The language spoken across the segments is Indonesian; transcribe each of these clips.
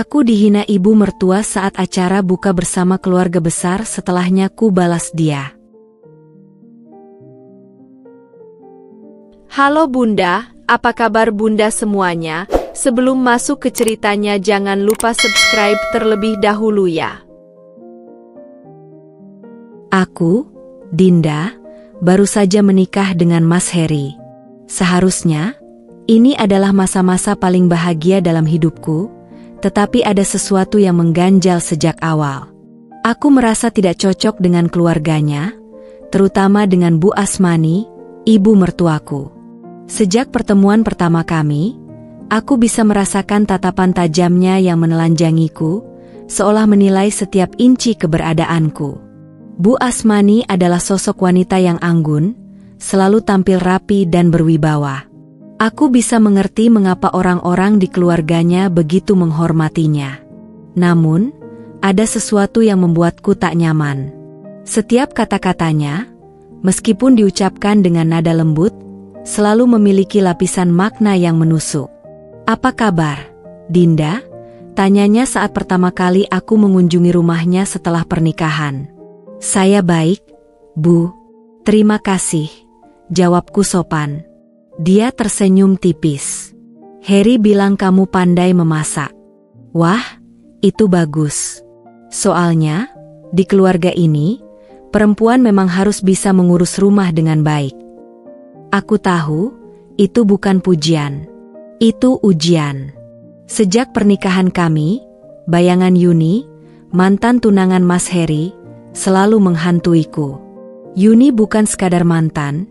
Aku dihina ibu mertua saat acara buka bersama keluarga besar, setelahnya ku balas dia. Halo Bunda, apa kabar Bunda semuanya? Sebelum masuk ke ceritanya jangan lupa subscribe terlebih dahulu ya. Aku, Dinda, baru saja menikah dengan Mas Heri. Seharusnya, ini adalah masa-masa paling bahagia dalam hidupku, tetapi ada sesuatu yang mengganjal sejak awal. Aku merasa tidak cocok dengan keluarganya, terutama dengan Bu Asmani, ibu mertuaku. Sejak pertemuan pertama kami, aku bisa merasakan tatapan tajamnya yang menelanjangiku, seolah menilai setiap inci keberadaanku. Bu Asmani adalah sosok wanita yang anggun, selalu tampil rapi dan berwibawa. Aku bisa mengerti mengapa orang-orang di keluarganya begitu menghormatinya. Namun, ada sesuatu yang membuatku tak nyaman. Setiap kata-katanya, meskipun diucapkan dengan nada lembut, selalu memiliki lapisan makna yang menusuk. "Apa kabar, Dinda?" tanyanya saat pertama kali aku mengunjungi rumahnya setelah pernikahan. "Saya baik, Bu. Terima kasih," jawabku sopan. Dia tersenyum tipis. "Heri bilang kamu pandai memasak." "Wah, itu bagus. Soalnya, di keluarga ini, perempuan memang harus bisa mengurus rumah dengan baik." Aku tahu, itu bukan pujian. Itu ujian. Sejak pernikahan kami, bayangan Yuni, mantan tunangan Mas Heri, selalu menghantuiku. Yuni bukan sekadar mantan,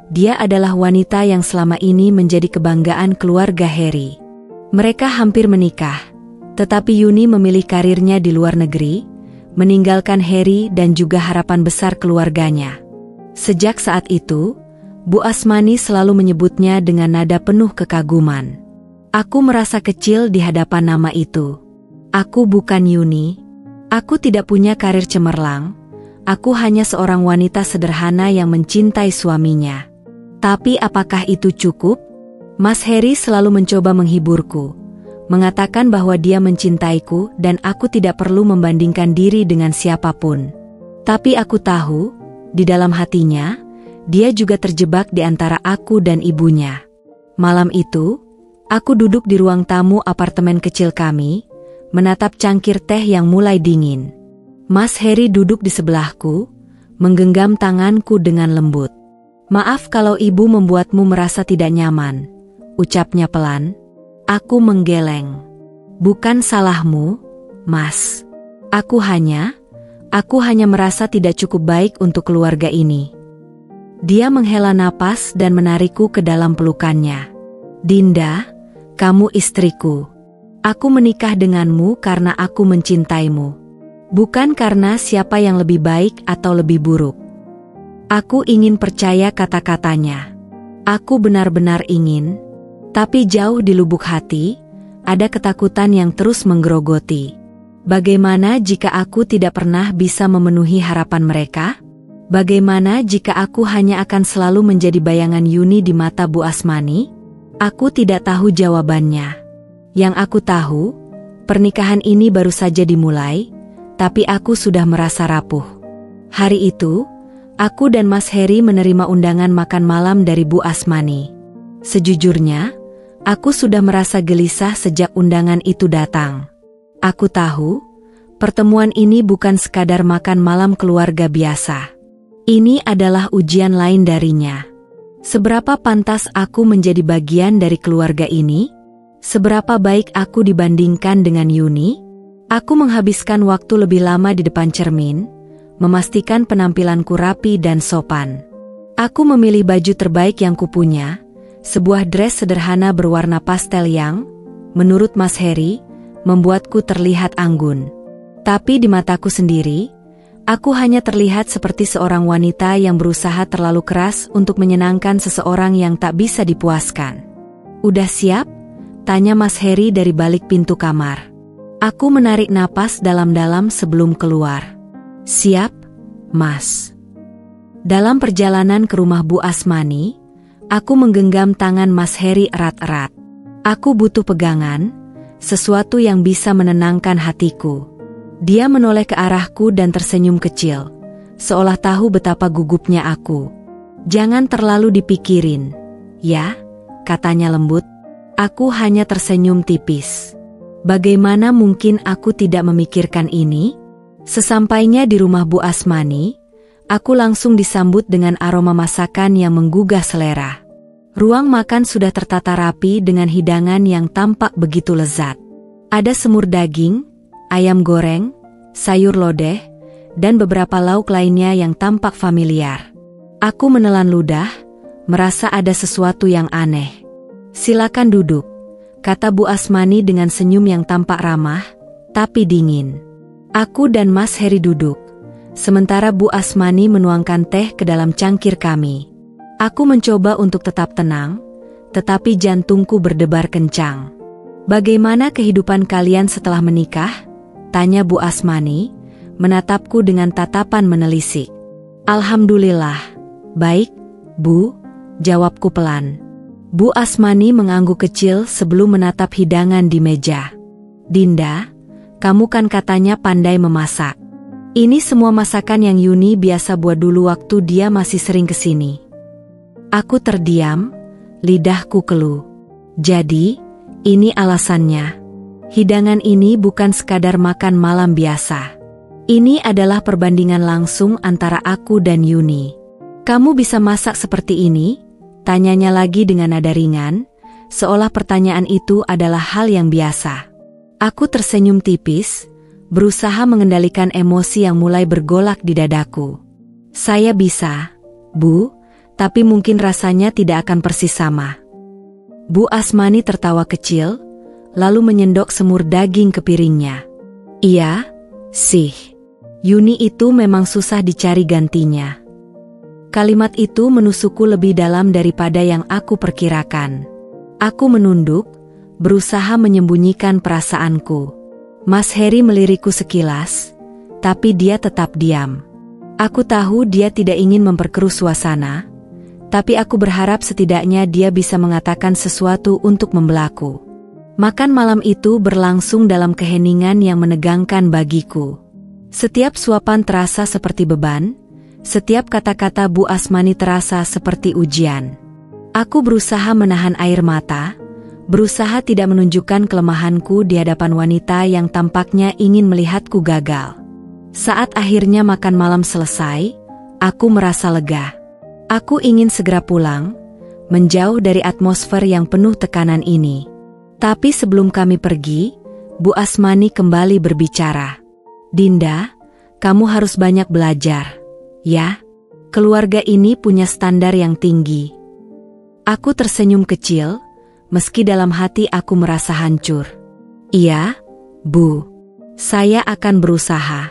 dia adalah wanita yang selama ini menjadi kebanggaan keluarga Heri. Mereka hampir menikah, tetapi Yuni memilih karirnya di luar negeri, meninggalkan Heri dan juga harapan besar keluarganya. Sejak saat itu, Bu Asmani selalu menyebutnya dengan nada penuh kekaguman. Aku merasa kecil di hadapan nama itu. Aku bukan Yuni. Aku tidak punya karir cemerlang. Aku hanya seorang wanita sederhana yang mencintai suaminya. Tapi apakah itu cukup? Mas Heri selalu mencoba menghiburku, mengatakan bahwa dia mencintaiku dan aku tidak perlu membandingkan diri dengan siapapun. Tapi aku tahu, di dalam hatinya, dia juga terjebak di antara aku dan ibunya. Malam itu, aku duduk di ruang tamu apartemen kecil kami, menatap cangkir teh yang mulai dingin. Mas Heri duduk di sebelahku, menggenggam tanganku dengan lembut. "Maaf kalau ibu membuatmu merasa tidak nyaman," ucapnya pelan. Aku menggeleng. "Bukan salahmu, Mas. Aku hanya merasa tidak cukup baik untuk keluarga ini." Dia menghela napas dan menarikku ke dalam pelukannya. "Dinda, kamu istriku. Aku menikah denganmu karena aku mencintaimu. Bukan karena siapa yang lebih baik atau lebih buruk." Aku ingin percaya kata-katanya. Aku benar-benar ingin, tapi jauh di lubuk hati, ada ketakutan yang terus menggerogoti. Bagaimana jika aku tidak pernah bisa memenuhi harapan mereka? Bagaimana jika aku hanya akan selalu menjadi bayangan Yuni di mata Bu Asmani? Aku tidak tahu jawabannya. Yang aku tahu, pernikahan ini baru saja dimulai, tapi aku sudah merasa rapuh. Hari itu, aku dan Mas Heri menerima undangan makan malam dari Bu Asmani. Sejujurnya, aku sudah merasa gelisah sejak undangan itu datang. Aku tahu, pertemuan ini bukan sekadar makan malam keluarga biasa. Ini adalah ujian lain darinya. Seberapa pantas aku menjadi bagian dari keluarga ini? Seberapa baik aku dibandingkan dengan Yuni? Aku menghabiskan waktu lebih lama di depan cermin, memastikan penampilanku rapi dan sopan. Aku memilih baju terbaik yang kupunya, sebuah dress sederhana berwarna pastel yang, menurut Mas Heri, membuatku terlihat anggun. Tapi di mataku sendiri, aku hanya terlihat seperti seorang wanita yang berusaha terlalu keras untuk menyenangkan seseorang yang tak bisa dipuaskan. "Udah siap?" tanya Mas Heri dari balik pintu kamar. Aku menarik napas dalam-dalam sebelum keluar. "Siap, Mas." Dalam perjalanan ke rumah Bu Asmani, aku menggenggam tangan Mas Heri erat-erat. Aku butuh pegangan, sesuatu yang bisa menenangkan hatiku. Dia menoleh ke arahku dan tersenyum kecil, seolah tahu betapa gugupnya aku. "Jangan terlalu dipikirin, ya," katanya lembut. Aku hanya tersenyum tipis. Bagaimana mungkin aku tidak memikirkan ini? Sesampainya di rumah Bu Asmani, aku langsung disambut dengan aroma masakan yang menggugah selera. Ruang makan sudah tertata rapi dengan hidangan yang tampak begitu lezat. Ada semur daging, ayam goreng, sayur lodeh, dan beberapa lauk lainnya yang tampak familiar. Aku menelan ludah, merasa ada sesuatu yang aneh. "Silakan duduk," kata Bu Asmani dengan senyum yang tampak ramah, tapi dingin. Aku dan Mas Heri duduk, sementara Bu Asmani menuangkan teh ke dalam cangkir kami. Aku mencoba untuk tetap tenang, tetapi jantungku berdebar kencang. "Bagaimana kehidupan kalian setelah menikah?" tanya Bu Asmani, menatapku dengan tatapan menelisik. "Alhamdulillah, baik, Bu," jawabku pelan. Bu Asmani mengangguk kecil sebelum menatap hidangan di meja. "Dinda, kamu kan katanya pandai memasak. Ini semua masakan yang Yuni biasa buat dulu waktu dia masih sering kesini." Aku terdiam, lidahku keluh. "Jadi, ini alasannya. Hidangan ini bukan sekadar makan malam biasa. Ini adalah perbandingan langsung antara aku dan Yuni." "Kamu bisa masak seperti ini?" tanyanya lagi dengan nada ringan, seolah pertanyaan itu adalah hal yang biasa. Aku tersenyum tipis, berusaha mengendalikan emosi yang mulai bergolak di dadaku. "Saya bisa, Bu, tapi mungkin rasanya tidak akan persis sama." Bu Asmani tertawa kecil, lalu menyendok semur daging ke piringnya. "Iya, sih. Yuni itu memang susah dicari gantinya." Kalimat itu menusukku lebih dalam daripada yang aku perkirakan. Aku menunduk, berusaha menyembunyikan perasaanku. Mas Heri melirikku sekilas, tapi dia tetap diam. Aku tahu dia tidak ingin memperkeruh suasana, tapi aku berharap setidaknya dia bisa mengatakan sesuatu untuk membelaku. Makan malam itu berlangsung dalam keheningan yang menegangkan bagiku. Setiap suapan terasa seperti beban, setiap kata-kata Bu Asmani terasa seperti ujian. Aku berusaha menahan air mata, berusaha tidak menunjukkan kelemahanku di hadapan wanita yang tampaknya ingin melihatku gagal. Saat akhirnya makan malam selesai, aku merasa lega. Aku ingin segera pulang, menjauh dari atmosfer yang penuh tekanan ini. Tapi sebelum kami pergi, Bu Asmani kembali berbicara. "Dinda, kamu harus banyak belajar. Ya, keluarga ini punya standar yang tinggi." Aku tersenyum kecil, meski dalam hati aku merasa hancur. "Iya, Bu. Saya akan berusaha."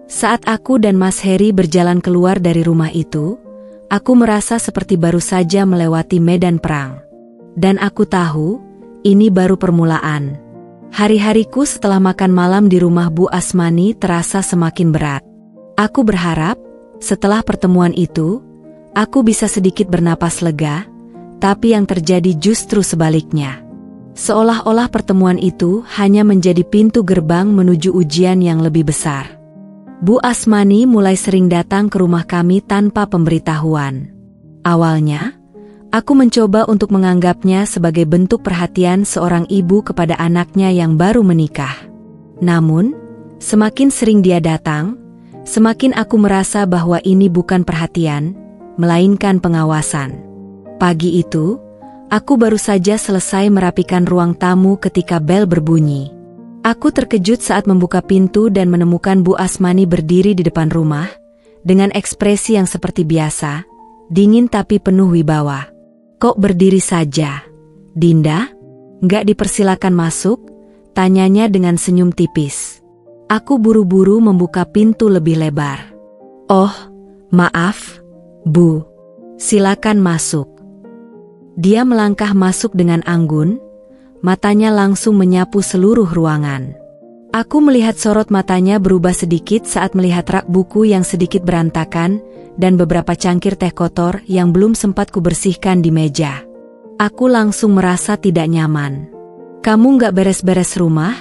Saat aku dan Mas Heri berjalan keluar dari rumah itu, aku merasa seperti baru saja melewati medan perang. Dan aku tahu, ini baru permulaan. Hari-hariku setelah makan malam di rumah Bu Asmani terasa semakin berat. Aku berharap, setelah pertemuan itu, aku bisa sedikit bernapas lega, tapi yang terjadi justru sebaliknya. Seolah-olah pertemuan itu hanya menjadi pintu gerbang menuju ujian yang lebih besar. Bu Asmani mulai sering datang ke rumah kami tanpa pemberitahuan. Awalnya, aku mencoba untuk menganggapnya sebagai bentuk perhatian seorang ibu kepada anaknya yang baru menikah. Namun, semakin sering dia datang, semakin aku merasa bahwa ini bukan perhatian, melainkan pengawasan. Pagi itu, aku baru saja selesai merapikan ruang tamu ketika bel berbunyi. Aku terkejut saat membuka pintu dan menemukan Bu Asmani berdiri di depan rumah, dengan ekspresi yang seperti biasa, dingin tapi penuh wibawa. "Kok berdiri saja, Dinda? Nggak dipersilakan masuk?" tanyanya dengan senyum tipis. Aku buru-buru membuka pintu lebih lebar. "Oh, maaf, Bu. Silakan masuk." Dia melangkah masuk dengan anggun, matanya langsung menyapu seluruh ruangan. Aku melihat sorot matanya berubah sedikit saat melihat rak buku yang sedikit berantakan dan beberapa cangkir teh kotor yang belum sempat kubersihkan di meja. Aku langsung merasa tidak nyaman. Kamu nggak beres-beres rumah?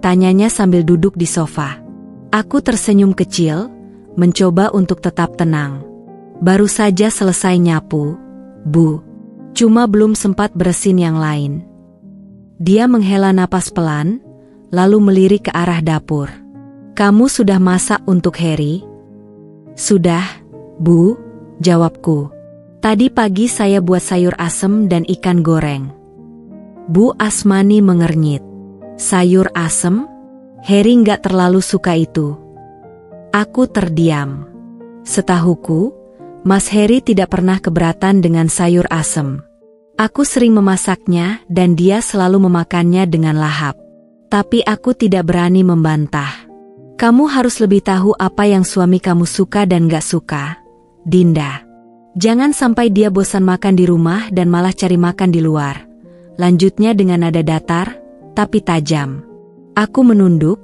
Tanyanya sambil duduk di sofa. Aku tersenyum kecil, mencoba untuk tetap tenang. Baru saja selesai nyapu, Bu. Cuma belum sempat beresin yang lain. Dia menghela napas pelan, lalu melirik ke arah dapur. Kamu sudah masak untuk Harry? Sudah, Bu, jawabku. Tadi pagi saya buat sayur asem dan ikan goreng. Bu Asmani mengernyit. Sayur asem? Harry nggak terlalu suka itu. Aku terdiam. Setahuku, Mas Harry tidak pernah keberatan dengan sayur asem. Aku sering memasaknya dan dia selalu memakannya dengan lahap. Tapi aku tidak berani membantah. Kamu harus lebih tahu apa yang suami kamu suka dan gak suka, Dinda. Jangan sampai dia bosan makan di rumah dan malah cari makan di luar. Lanjutnya dengan nada datar, tapi tajam. Aku menunduk,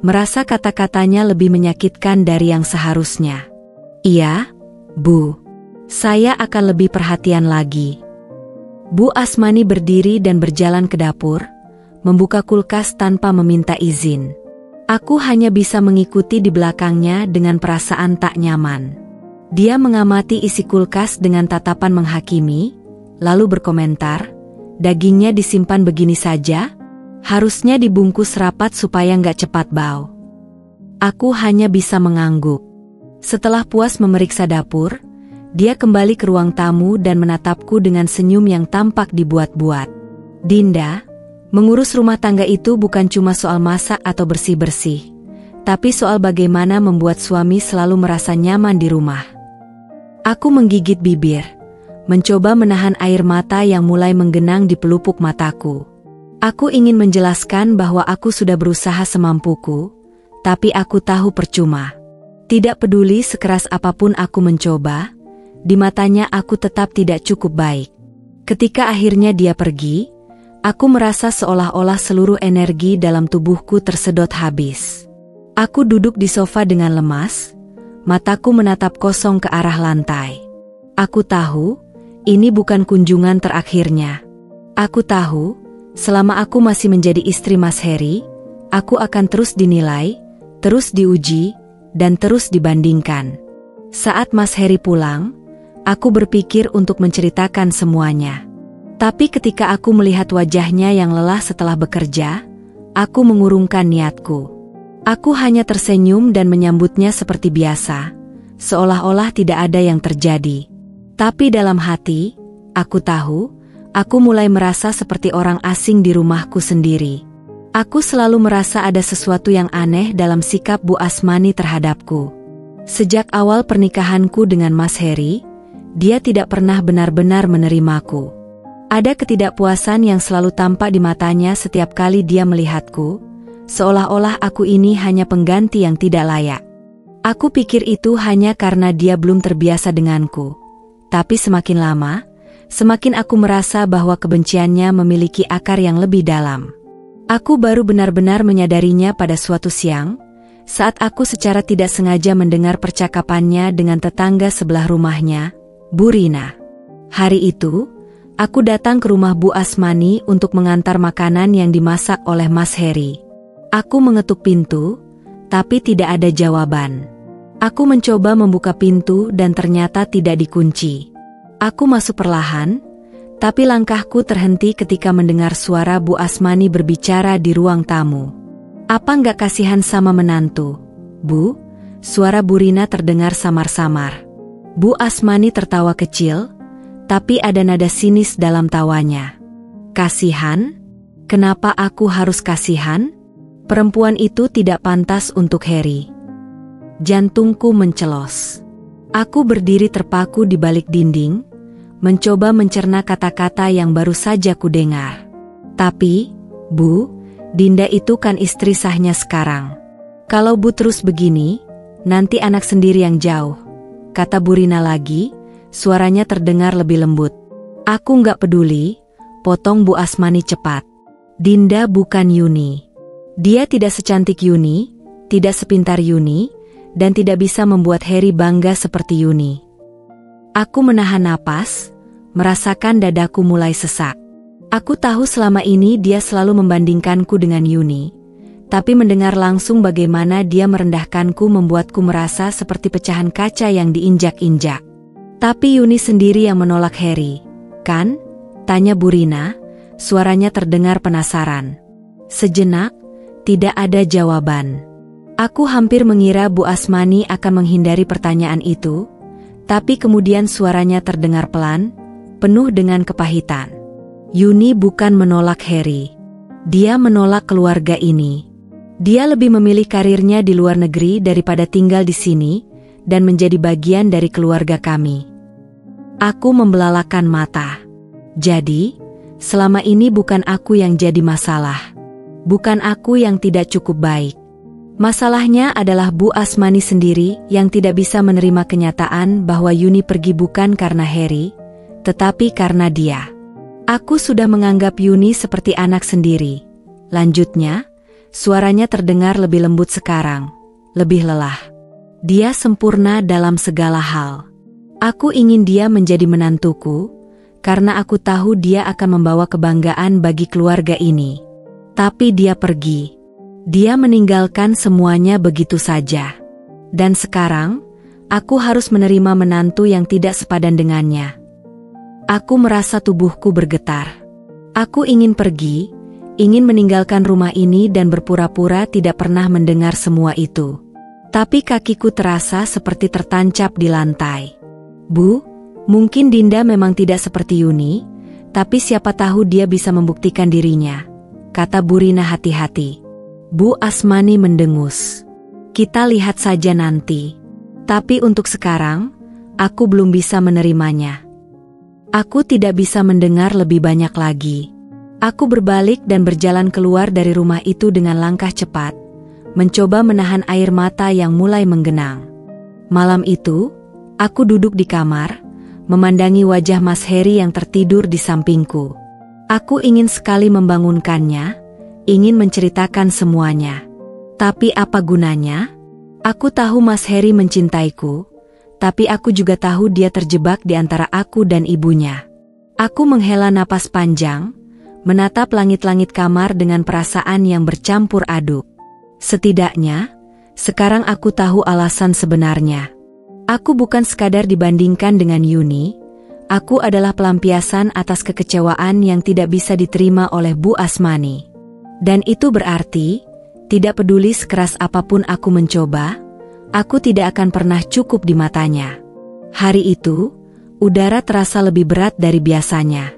merasa kata-katanya lebih menyakitkan dari yang seharusnya. Iya, Bu. Saya akan lebih perhatian lagi. Bu Asmani berdiri dan berjalan ke dapur, membuka kulkas tanpa meminta izin. Aku hanya bisa mengikuti di belakangnya dengan perasaan tak nyaman. Dia mengamati isi kulkas dengan tatapan menghakimi, lalu berkomentar, dagingnya disimpan begini saja, harusnya dibungkus rapat supaya nggak cepat bau. Aku hanya bisa mengangguk. Setelah puas memeriksa dapur, dia kembali ke ruang tamu dan menatapku dengan senyum yang tampak dibuat-buat. Dinda, mengurus rumah tangga itu bukan cuma soal masak atau bersih-bersih, tapi soal bagaimana membuat suami selalu merasa nyaman di rumah. Aku menggigit bibir, mencoba menahan air mata yang mulai menggenang di pelupuk mataku. Aku ingin menjelaskan bahwa aku sudah berusaha semampuku, tapi aku tahu percuma. Tidak peduli sekeras apapun aku mencoba, di matanya aku tetap tidak cukup baik. Ketika akhirnya dia pergi, aku merasa seolah-olah seluruh energi dalam tubuhku tersedot habis. Aku duduk di sofa dengan lemas, mataku menatap kosong ke arah lantai. Aku tahu, ini bukan kunjungan terakhirnya. Aku tahu, selama aku masih menjadi istri Mas Harry, aku akan terus dinilai, terus diuji, dan terus dibandingkan. Saat Mas Harry pulang, aku berpikir untuk menceritakan semuanya. Tapi ketika aku melihat wajahnya yang lelah setelah bekerja, aku mengurungkan niatku. Aku hanya tersenyum dan menyambutnya seperti biasa, seolah-olah tidak ada yang terjadi. Tapi dalam hati, aku tahu, aku mulai merasa seperti orang asing di rumahku sendiri. Aku selalu merasa ada sesuatu yang aneh dalam sikap Bu Asmani terhadapku. Sejak awal pernikahanku dengan Mas Harry, dia tidak pernah benar-benar menerimaku. Ada ketidakpuasan yang selalu tampak di matanya setiap kali dia melihatku, seolah-olah aku ini hanya pengganti yang tidak layak. Aku pikir itu hanya karena dia belum terbiasa denganku. Tapi semakin lama, semakin aku merasa bahwa kebenciannya memiliki akar yang lebih dalam. Aku baru benar-benar menyadarinya pada suatu siang, saat aku secara tidak sengaja mendengar percakapannya dengan tetangga sebelah rumahnya, Bu Rina. Hari itu, aku datang ke rumah Bu Asmani untuk mengantar makanan yang dimasak oleh Mas Harry. Aku mengetuk pintu, tapi tidak ada jawaban. Aku mencoba membuka pintu dan ternyata tidak dikunci. Aku masuk perlahan, tapi langkahku terhenti ketika mendengar suara Bu Asmani berbicara di ruang tamu. Apa nggak kasihan sama menantu, Bu? Suara Bu Rina terdengar samar-samar. Bu Asmani tertawa kecil, tapi ada nada sinis dalam tawanya. Kasihan? Kenapa aku harus kasihan? Perempuan itu tidak pantas untuk Harry. Jantungku mencelos. Aku berdiri terpaku di balik dinding, mencoba mencerna kata-kata yang baru saja kudengar. Tapi, Bu, Dinda itu kan istri sahnya sekarang. Kalau Bu terus begini, nanti anak sendiri yang jauh, kata Bu Rina lagi, suaranya terdengar lebih lembut. Aku nggak peduli, potong Bu Asmani cepat. Dinda bukan Yuni. Dia tidak secantik Yuni, tidak sepintar Yuni, dan tidak bisa membuat Harry bangga seperti Yuni. Aku menahan napas, merasakan dadaku mulai sesak. Aku tahu selama ini dia selalu membandingkanku dengan Yuni, tapi mendengar langsung bagaimana dia merendahkanku membuatku merasa seperti pecahan kaca yang diinjak-injak. Tapi Yuni sendiri yang menolak Harry, kan? Tanya Bu Rina, suaranya terdengar penasaran. Sejenak, tidak ada jawaban. Aku hampir mengira Bu Asmani akan menghindari pertanyaan itu, tapi kemudian suaranya terdengar pelan, penuh dengan kepahitan. Yuni bukan menolak Harry. Dia menolak keluarga ini. Dia lebih memilih karirnya di luar negeri daripada tinggal di sini dan menjadi bagian dari keluarga kami. Aku membelalakan mata. Jadi, selama ini bukan aku yang jadi masalah. Bukan aku yang tidak cukup baik. Masalahnya adalah Bu Asmani sendiri yang tidak bisa menerima kenyataan bahwa Yuni pergi bukan karena Harry, tetapi karena dia. Aku sudah menganggap Yuni seperti anak sendiri. Lanjutnya, suaranya terdengar lebih lembut sekarang, lebih lelah. Dia sempurna dalam segala hal. Aku ingin dia menjadi menantuku, karena aku tahu dia akan membawa kebanggaan bagi keluarga ini. Tapi dia pergi. Dia meninggalkan semuanya begitu saja. Dan sekarang, aku harus menerima menantu yang tidak sepadan dengannya. Aku merasa tubuhku bergetar. Aku ingin pergi, ingin meninggalkan rumah ini dan berpura-pura tidak pernah mendengar semua itu. Tapi kakiku terasa seperti tertancap di lantai. Bu, mungkin Dinda memang tidak seperti Yuni, tapi siapa tahu dia bisa membuktikan dirinya, kata Bu Rina hati-hati. Bu Asmani mendengus. Kita lihat saja nanti. Tapi untuk sekarang, aku belum bisa menerimanya. Aku tidak bisa mendengar lebih banyak lagi. Aku berbalik dan berjalan keluar dari rumah itu dengan langkah cepat, mencoba menahan air mata yang mulai menggenang. Malam itu, aku duduk di kamar, memandangi wajah Mas Harry yang tertidur di sampingku. Aku ingin sekali membangunkannya, ingin menceritakan semuanya. Tapi apa gunanya? Aku tahu Mas Harry mencintaiku, tapi aku juga tahu dia terjebak di antara aku dan ibunya. Aku menghela napas panjang, menatap langit-langit kamar dengan perasaan yang bercampur aduk. Setidaknya, sekarang aku tahu alasan sebenarnya. Aku bukan sekadar dibandingkan dengan Yuni, aku adalah pelampiasan atas kekecewaan yang tidak bisa diterima oleh Bu Asmani. Dan itu berarti, tidak peduli sekeras apapun aku mencoba, aku tidak akan pernah cukup di matanya. Hari itu, udara terasa lebih berat dari biasanya.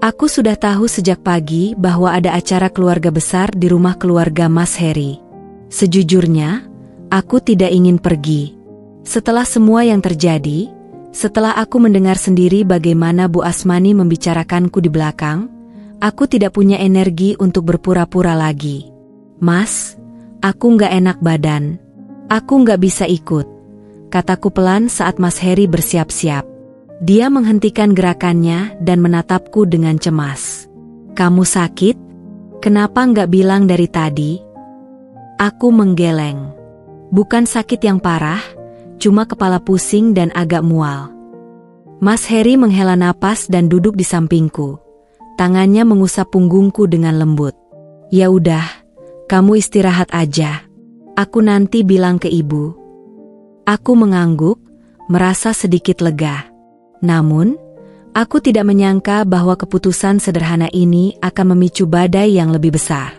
Aku sudah tahu sejak pagi bahwa ada acara keluarga besar di rumah keluarga Mas Harry. Sejujurnya, aku tidak ingin pergi. Setelah semua yang terjadi, setelah aku mendengar sendiri bagaimana Bu Asmani membicarakanku di belakang, aku tidak punya energi untuk berpura-pura lagi. Mas, aku nggak enak badan. Aku nggak bisa ikut, kataku pelan saat Mas Harry bersiap-siap. Dia menghentikan gerakannya dan menatapku dengan cemas. Kamu sakit? Kenapa nggak bilang dari tadi? Aku menggeleng. Bukan sakit yang parah, cuma kepala pusing dan agak mual. Mas Harry menghela napas dan duduk di sampingku. Tangannya mengusap punggungku dengan lembut. Ya udah, kamu istirahat aja. Aku nanti bilang ke ibu. Aku mengangguk, merasa sedikit lega. Namun, aku tidak menyangka bahwa keputusan sederhana ini akan memicu badai yang lebih besar.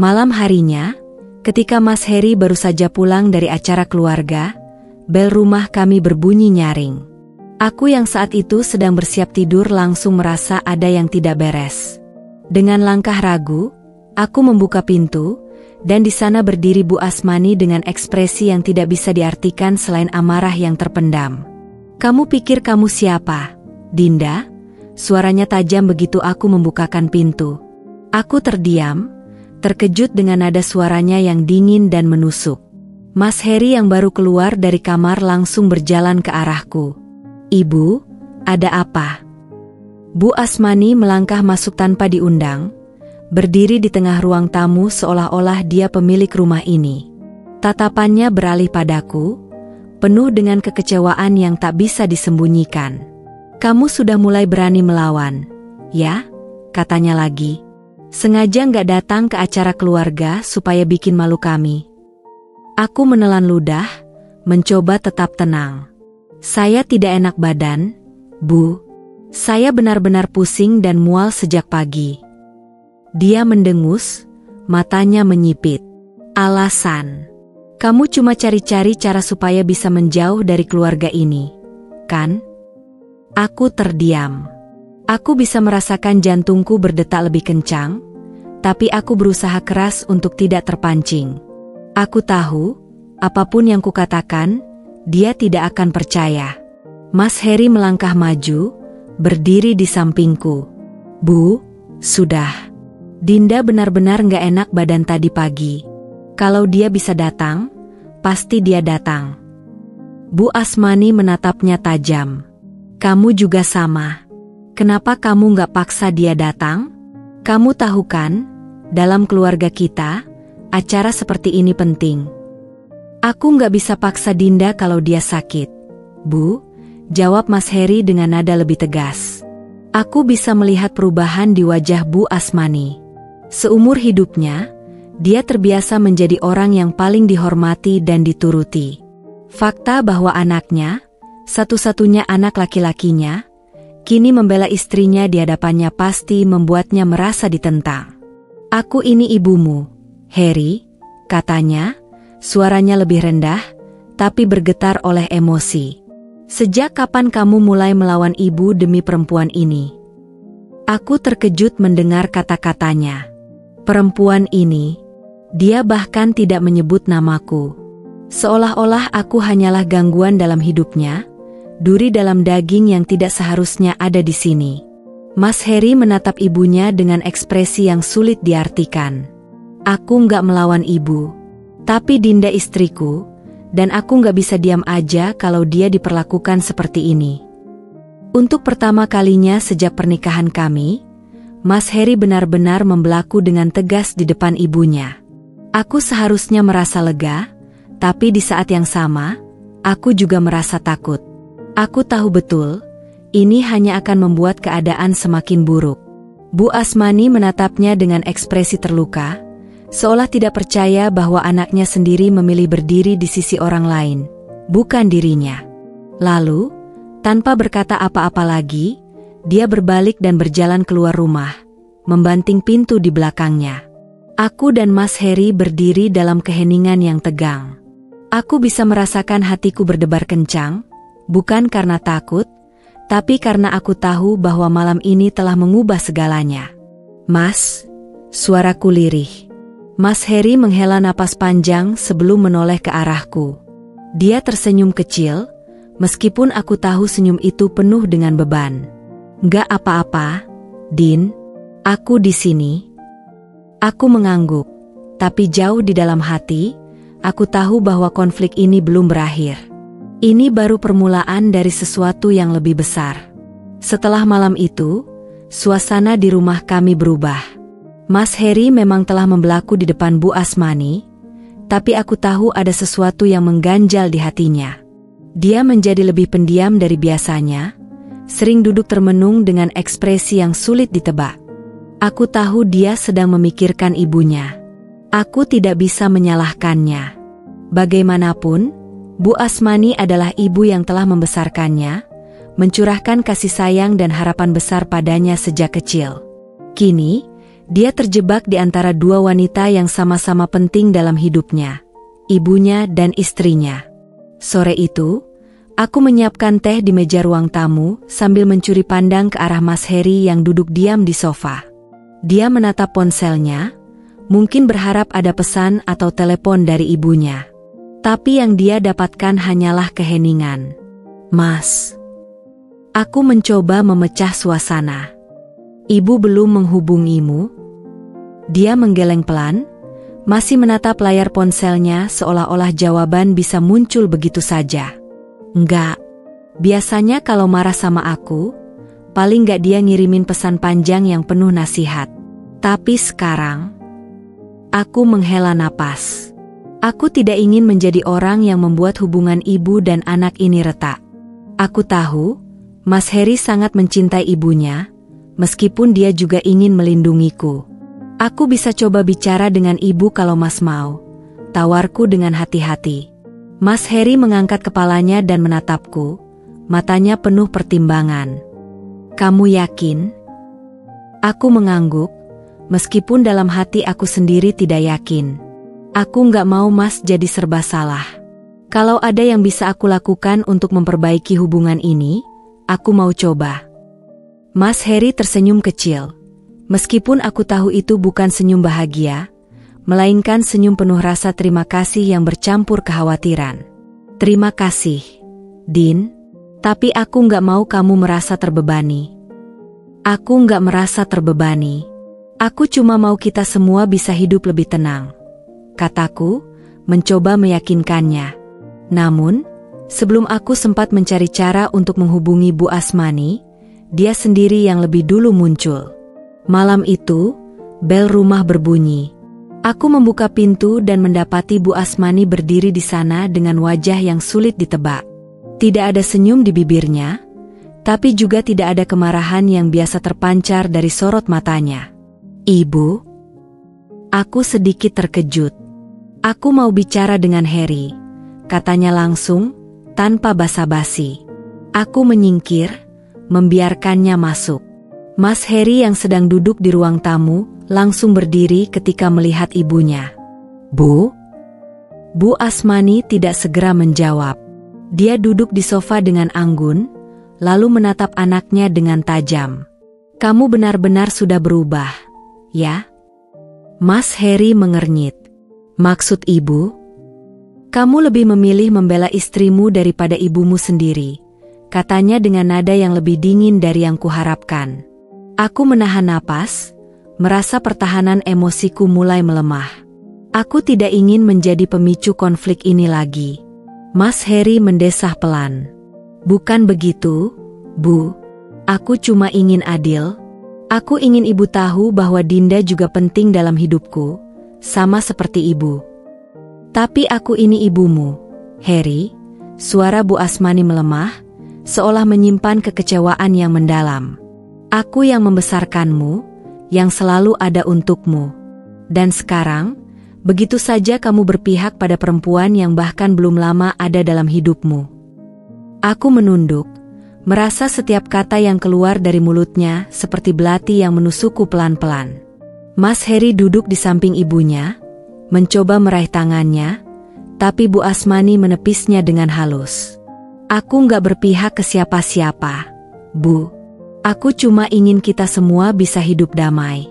Malam harinya, ketika Mas Harry baru saja pulang dari acara keluarga, bel rumah kami berbunyi nyaring. Aku yang saat itu sedang bersiap tidur langsung merasa ada yang tidak beres. Dengan langkah ragu, aku membuka pintu, dan di sana berdiri Bu Asmani dengan ekspresi yang tidak bisa diartikan selain amarah yang terpendam. Kamu pikir kamu siapa, Dinda? Suaranya tajam begitu aku membukakan pintu. Aku terdiam, terkejut dengan nada suaranya yang dingin dan menusuk. Mas Harry yang baru keluar dari kamar langsung berjalan ke arahku. Ibu, ada apa? Bu Asmani melangkah masuk tanpa diundang, berdiri di tengah ruang tamu seolah-olah dia pemilik rumah ini. Tatapannya beralih padaku, penuh dengan kekecewaan yang tak bisa disembunyikan. Kamu sudah mulai berani melawan, ya? katanya lagi. Sengaja nggak datang ke acara keluarga supaya bikin malu kami. Aku menelan ludah, mencoba tetap tenang. Saya tidak enak badan, Bu. Saya benar-benar pusing dan mual sejak pagi. Dia mendengus, matanya menyipit. Alasan. Kamu cuma cari-cari cara supaya bisa menjauh dari keluarga ini, kan? Aku terdiam. Aku bisa merasakan jantungku berdetak lebih kencang, tapi aku berusaha keras untuk tidak terpancing. Aku tahu, apapun yang kukatakan, dia tidak akan percaya. Mas Heri melangkah maju, berdiri di sampingku. Bu, sudah. Dinda benar-benar gak enak badan tadi pagi. Kalau dia bisa datang, pasti dia datang. Bu Asmani menatapnya tajam. Kamu juga sama. Kenapa kamu gak paksa dia datang? Kamu tahu kan, dalam keluarga kita, acara seperti ini penting. Aku gak bisa paksa Dinda kalau dia sakit. Bu, jawab Mas Heri dengan nada lebih tegas. Aku bisa melihat perubahan di wajah Bu Asmani. Seumur hidupnya, dia terbiasa menjadi orang yang paling dihormati dan dituruti. Fakta bahwa anaknya, satu-satunya anak laki-lakinya, kini membela istrinya di hadapannya pasti membuatnya merasa ditentang. Aku ini ibumu, Heri, katanya, suaranya lebih rendah, tapi bergetar oleh emosi. Sejak kapan kamu mulai melawan ibu demi perempuan ini? Aku terkejut mendengar kata-katanya. Perempuan ini, dia bahkan tidak menyebut namaku. Seolah-olah aku hanyalah gangguan dalam hidupnya, duri dalam daging yang tidak seharusnya ada di sini. Mas Heri menatap ibunya dengan ekspresi yang sulit diartikan. Aku nggak melawan ibu, tapi Dinda istriku, dan aku nggak bisa diam aja kalau dia diperlakukan seperti ini. Untuk pertama kalinya sejak pernikahan kami, Mas Heri benar-benar membelaku dengan tegas di depan ibunya. Aku seharusnya merasa lega, tapi di saat yang sama, aku juga merasa takut. Aku tahu betul, ini hanya akan membuat keadaan semakin buruk. Bu Asmani menatapnya dengan ekspresi terluka, seolah tidak percaya bahwa anaknya sendiri memilih berdiri di sisi orang lain, bukan dirinya. Lalu, tanpa berkata apa-apa lagi, dia berbalik dan berjalan keluar rumah, membanting pintu di belakangnya. Aku dan Mas Heri berdiri dalam keheningan yang tegang. Aku bisa merasakan hatiku berdebar kencang, bukan karena takut, tapi karena aku tahu bahwa malam ini telah mengubah segalanya. Mas, suaraku lirih. Mas Heri menghela napas panjang sebelum menoleh ke arahku. Dia tersenyum kecil, meskipun aku tahu senyum itu penuh dengan beban. Gak apa-apa, Din, aku di sini. Aku mengangguk, tapi jauh di dalam hati, aku tahu bahwa konflik ini belum berakhir. Ini baru permulaan dari sesuatu yang lebih besar. Setelah malam itu, suasana di rumah kami berubah. Mas Heri memang telah membelaku di depan Bu Asmani, tapi aku tahu ada sesuatu yang mengganjal di hatinya. Dia menjadi lebih pendiam dari biasanya, sering duduk termenung dengan ekspresi yang sulit ditebak. Aku tahu dia sedang memikirkan ibunya. Aku tidak bisa menyalahkannya. Bagaimanapun, Bu Asmani adalah ibu yang telah membesarkannya, mencurahkan kasih sayang dan harapan besar padanya sejak kecil. Kini, dia terjebak di antara dua wanita yang sama-sama penting dalam hidupnya, ibunya dan istrinya. Sore itu, aku menyiapkan teh di meja ruang tamu sambil mencuri pandang ke arah Mas Heri yang duduk diam di sofa. Dia menatap ponselnya, mungkin berharap ada pesan atau telepon dari ibunya. Tapi yang dia dapatkan hanyalah keheningan. Mas, aku mencoba memecah suasana. Ibu belum menghubungimu? Dia menggeleng pelan, masih menatap layar ponselnya seolah-olah jawaban bisa muncul begitu saja. Enggak, biasanya kalau marah sama aku, paling enggak dia ngirimin pesan panjang yang penuh nasihat. Tapi sekarang, aku menghela napas. Aku tidak ingin menjadi orang yang membuat hubungan ibu dan anak ini retak. Aku tahu, Mas Heri sangat mencintai ibunya, meskipun dia juga ingin melindungiku. Aku bisa coba bicara dengan ibu kalau Mas mau, tawarku dengan hati-hati. Mas Heri mengangkat kepalanya dan menatapku, matanya penuh pertimbangan. Kamu yakin? Aku mengangguk, meskipun dalam hati aku sendiri tidak yakin. Aku nggak mau Mas jadi serba salah. Kalau ada yang bisa aku lakukan untuk memperbaiki hubungan ini, aku mau coba. Mas Heri tersenyum kecil. Meskipun aku tahu itu bukan senyum bahagia, melainkan senyum penuh rasa terima kasih yang bercampur kekhawatiran. Terima kasih, Din, tapi aku nggak mau kamu merasa terbebani. Aku nggak merasa terbebani. Aku cuma mau kita semua bisa hidup lebih tenang, kataku, mencoba meyakinkannya. Namun, sebelum aku sempat mencari cara untuk menghubungi Bu Asmani, dia sendiri yang lebih dulu muncul. Malam itu, bel rumah berbunyi. Aku membuka pintu dan mendapati Bu Asmani berdiri di sana dengan wajah yang sulit ditebak. Tidak ada senyum di bibirnya, tapi juga tidak ada kemarahan yang biasa terpancar dari sorot matanya. Ibu? Aku sedikit terkejut. Aku mau bicara dengan Heri, katanya langsung, tanpa basa-basi. Aku menyingkir, membiarkannya masuk. Mas Heri yang sedang duduk di ruang tamu, langsung berdiri ketika melihat ibunya. Bu? Bu Asmani tidak segera menjawab. Dia duduk di sofa dengan anggun, lalu menatap anaknya dengan tajam. Kamu benar-benar sudah berubah, ya? Mas Heri mengernyit. Maksud ibu? Kamu lebih memilih membela istrimu daripada ibumu sendiri, katanya dengan nada yang lebih dingin dari yang kuharapkan. Aku menahan napas, merasa pertahanan emosiku mulai melemah. Aku tidak ingin menjadi pemicu konflik ini lagi. Mas Heri mendesah pelan. Bukan begitu, Bu. Aku cuma ingin adil. Aku ingin ibu tahu bahwa Dinda juga penting dalam hidupku, sama seperti ibu. Tapi aku ini ibumu, Heri. Suara Bu Asmani melemah, seolah menyimpan kekecewaan yang mendalam. Aku yang membesarkanmu, yang selalu ada untukmu. Dan sekarang, begitu saja kamu berpihak pada perempuan yang bahkan belum lama ada dalam hidupmu. Aku menunduk, merasa setiap kata yang keluar dari mulutnya seperti belati yang menusukku pelan-pelan. Mas Heri duduk di samping ibunya, mencoba meraih tangannya, tapi Bu Asmani menepisnya dengan halus. Aku nggak berpihak ke siapa-siapa, Bu. Aku cuma ingin kita semua bisa hidup damai.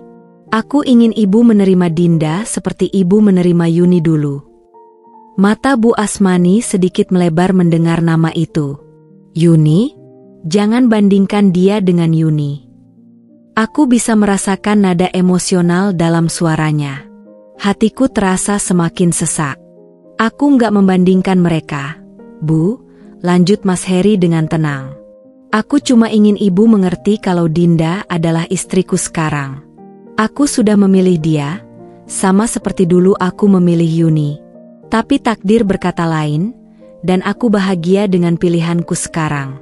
Aku ingin ibu menerima Dinda seperti ibu menerima Yuni dulu. Mata Bu Asmani sedikit melebar mendengar nama itu. Yuni? Jangan bandingkan dia dengan Yuni. Aku bisa merasakan nada emosional dalam suaranya. Hatiku terasa semakin sesak. Aku nggak membandingkan mereka, Bu, lanjut Mas Heri dengan tenang. Aku cuma ingin ibu mengerti kalau Dinda adalah istriku sekarang. Aku sudah memilih dia, sama seperti dulu aku memilih Yuni. Tapi takdir berkata lain, dan aku bahagia dengan pilihanku sekarang.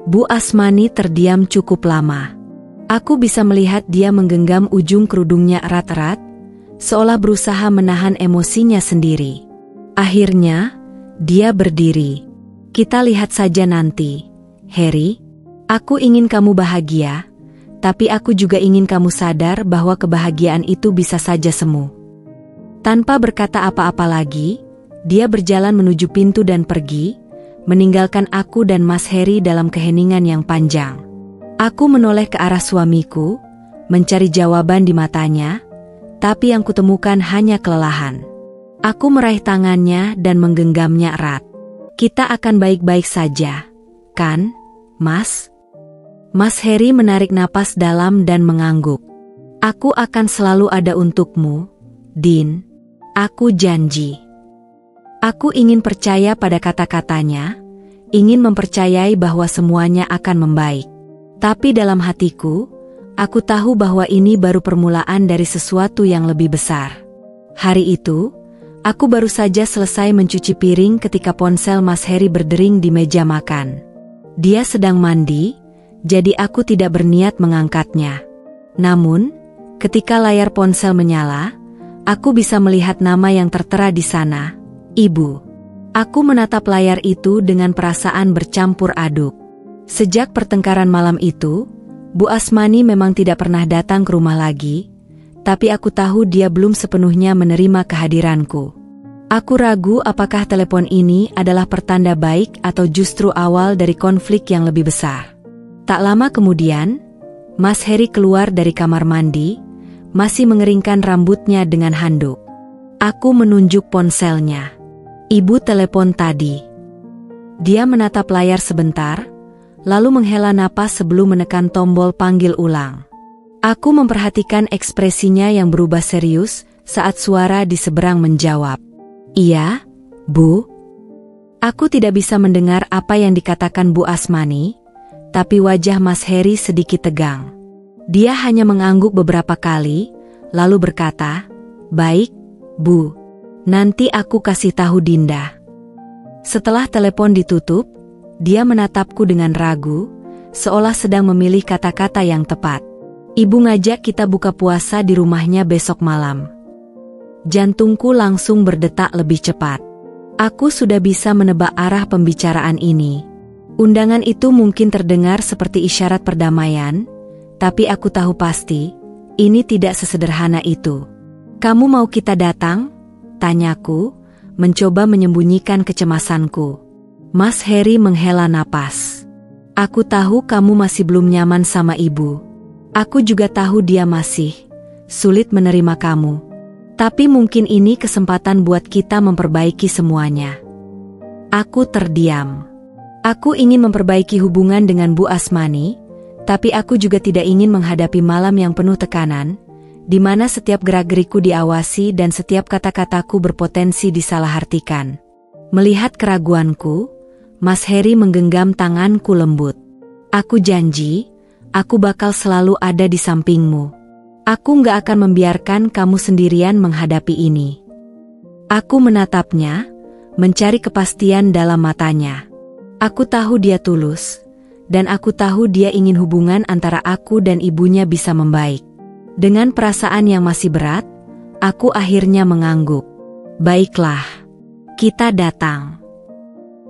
Bu Asmani terdiam cukup lama. Aku bisa melihat dia menggenggam ujung kerudungnya erat-erat, seolah berusaha menahan emosinya sendiri. Akhirnya, dia berdiri. Kita lihat saja nanti. Heri, aku ingin kamu bahagia, tapi aku juga ingin kamu sadar bahwa kebahagiaan itu bisa saja semu. Tanpa berkata apa-apa lagi, dia berjalan menuju pintu dan pergi, meninggalkan aku dan Mas Heri dalam keheningan yang panjang. Aku menoleh ke arah suamiku, mencari jawaban di matanya, tapi yang kutemukan hanya kelelahan. Aku meraih tangannya dan menggenggamnya erat. Kita akan baik-baik saja, kan, Mas? Mas Heri menarik napas dalam dan mengangguk. Aku akan selalu ada untukmu, Din. Aku janji. Aku ingin percaya pada kata-katanya, ingin mempercayai bahwa semuanya akan membaik. Tapi dalam hatiku, aku tahu bahwa ini baru permulaan dari sesuatu yang lebih besar. Hari itu, aku baru saja selesai mencuci piring ketika ponsel Mas Heri berdering di meja makan. Dia sedang mandi, jadi aku tidak berniat mengangkatnya. Namun, ketika layar ponsel menyala, aku bisa melihat nama yang tertera di sana, Ibu. Aku menatap layar itu dengan perasaan bercampur aduk. Sejak pertengkaran malam itu, Bu Asmani memang tidak pernah datang ke rumah lagi, tapi aku tahu dia belum sepenuhnya menerima kehadiranku. Aku ragu apakah telepon ini adalah pertanda baik atau justru awal dari konflik yang lebih besar. Tak lama kemudian, Mas Heri keluar dari kamar mandi, masih mengeringkan rambutnya dengan handuk. Aku menunjuk ponselnya. Ibu telepon tadi. Dia menatap layar sebentar, lalu menghela napas sebelum menekan tombol panggil ulang. Aku memperhatikan ekspresinya yang berubah serius saat suara di seberang menjawab. Iya, Bu. Aku tidak bisa mendengar apa yang dikatakan Bu Asmani, tapi wajah Mas Heri sedikit tegang. Dia hanya mengangguk beberapa kali, lalu berkata, "Baik, Bu. Nanti aku kasih tahu Dinda." Setelah telepon ditutup, dia menatapku dengan ragu, seolah sedang memilih kata-kata yang tepat. "Ibu ngajak kita buka puasa di rumahnya besok malam." Jantungku langsung berdetak lebih cepat. Aku sudah bisa menebak arah pembicaraan ini. Undangan itu mungkin terdengar seperti isyarat perdamaian, tapi aku tahu pasti, ini tidak sesederhana itu. "Kamu mau kita datang?" tanyaku, mencoba menyembunyikan kecemasanku. Mas Heri menghela napas. "Aku tahu kamu masih belum nyaman sama ibu. Aku juga tahu dia masih sulit menerima kamu. Tapi mungkin ini kesempatan buat kita memperbaiki semuanya." Aku terdiam. Aku ingin memperbaiki hubungan dengan Bu Asmani, tapi aku juga tidak ingin menghadapi malam yang penuh tekanan, di mana setiap gerak-gerikku diawasi dan setiap kata-kataku berpotensi disalahartikan. Melihat keraguanku, Mas Heri menggenggam tanganku lembut. "Aku janji, aku bakal selalu ada di sampingmu. Aku nggak akan membiarkan kamu sendirian menghadapi ini." Aku menatapnya, mencari kepastian dalam matanya. Aku tahu dia tulus, dan aku tahu dia ingin hubungan antara aku dan ibunya bisa membaik. Dengan perasaan yang masih berat, aku akhirnya mengangguk. "Baiklah, kita datang."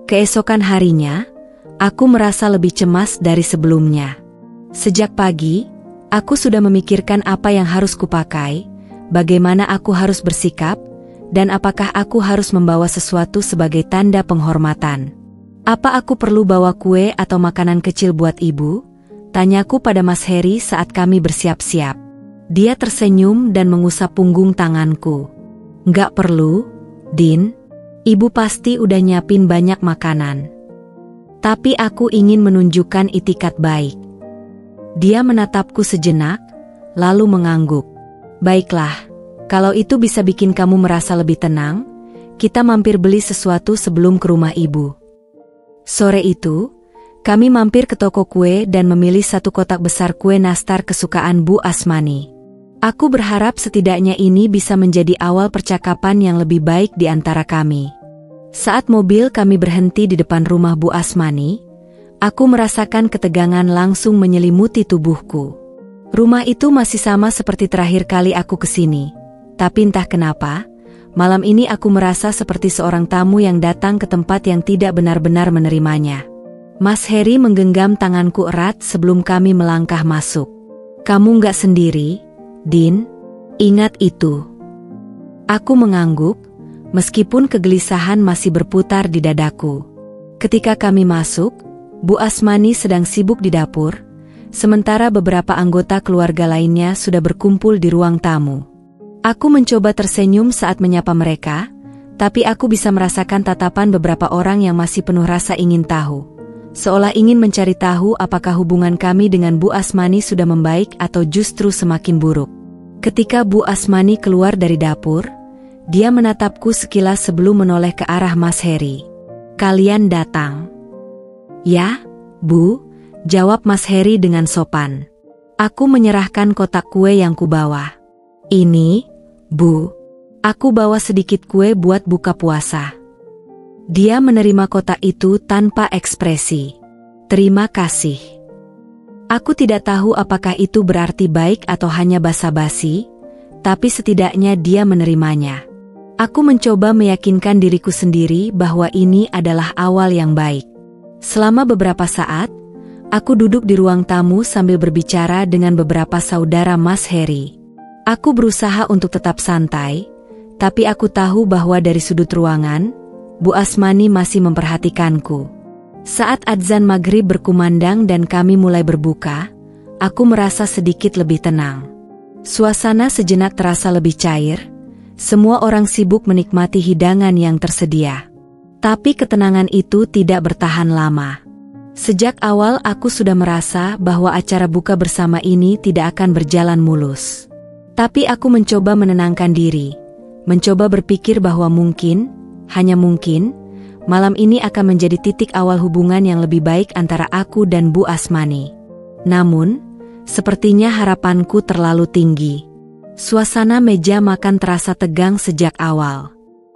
Keesokan harinya, aku merasa lebih cemas dari sebelumnya. Sejak pagi, aku sudah memikirkan apa yang harus kupakai, bagaimana aku harus bersikap, dan apakah aku harus membawa sesuatu sebagai tanda penghormatan. "Apa aku perlu bawa kue atau makanan kecil buat ibu?" tanyaku pada Mas Heri saat kami bersiap-siap. Dia tersenyum dan mengusap punggung tanganku. "Nggak perlu, Din. Ibu pasti udah nyiapin banyak makanan. Tapi aku ingin menunjukkan itikat baik." Dia menatapku sejenak, lalu mengangguk. "Baiklah, kalau itu bisa bikin kamu merasa lebih tenang, kita mampir beli sesuatu sebelum ke rumah ibu." Sore itu, kami mampir ke toko kue dan memilih satu kotak besar kue nastar kesukaan Bu Asmani. Aku berharap setidaknya ini bisa menjadi awal percakapan yang lebih baik di antara kami. Saat mobil kami berhenti di depan rumah Bu Asmani, aku merasakan ketegangan langsung menyelimuti tubuhku. Rumah itu masih sama seperti terakhir kali aku kesini, tapi entah kenapa, malam ini aku merasa seperti seorang tamu yang datang ke tempat yang tidak benar-benar menerimanya. Mas Heri menggenggam tanganku erat sebelum kami melangkah masuk. "Kamu nggak sendiri, Din, ingat itu." Aku mengangguk, meskipun kegelisahan masih berputar di dadaku. Ketika kami masuk, Bu Asmani sedang sibuk di dapur, sementara beberapa anggota keluarga lainnya sudah berkumpul di ruang tamu. Aku mencoba tersenyum saat menyapa mereka, tapi aku bisa merasakan tatapan beberapa orang yang masih penuh rasa ingin tahu. Seolah ingin mencari tahu apakah hubungan kami dengan Bu Asmani sudah membaik atau justru semakin buruk. Ketika Bu Asmani keluar dari dapur, dia menatapku sekilas sebelum menoleh ke arah Mas Heri. "Kalian datang?" "Ya, Bu," jawab Mas Heri dengan sopan. Aku menyerahkan kotak kue yang kubawa. "Ini, Bu, aku bawa sedikit kue buat buka puasa." Dia menerima kotak itu tanpa ekspresi. "Terima kasih." Aku tidak tahu apakah itu berarti baik atau hanya basa-basi, tapi setidaknya dia menerimanya. Aku mencoba meyakinkan diriku sendiri bahwa ini adalah awal yang baik. Selama beberapa saat, aku duduk di ruang tamu sambil berbicara dengan beberapa saudara Mas Harry. Aku berusaha untuk tetap santai, tapi aku tahu bahwa dari sudut ruangan, Bu Asmani masih memperhatikanku. Saat adzan maghrib berkumandang dan kami mulai berbuka, aku merasa sedikit lebih tenang. Suasana sejenak terasa lebih cair, semua orang sibuk menikmati hidangan yang tersedia. Tapi ketenangan itu tidak bertahan lama. Sejak awal aku sudah merasa bahwa acara buka bersama ini tidak akan berjalan mulus. Tapi aku mencoba menenangkan diri, mencoba berpikir bahwa mungkin, hanya mungkin, malam ini akan menjadi titik awal hubungan yang lebih baik antara aku dan Bu Asmani. Namun, sepertinya harapanku terlalu tinggi. Suasana meja makan terasa tegang sejak awal.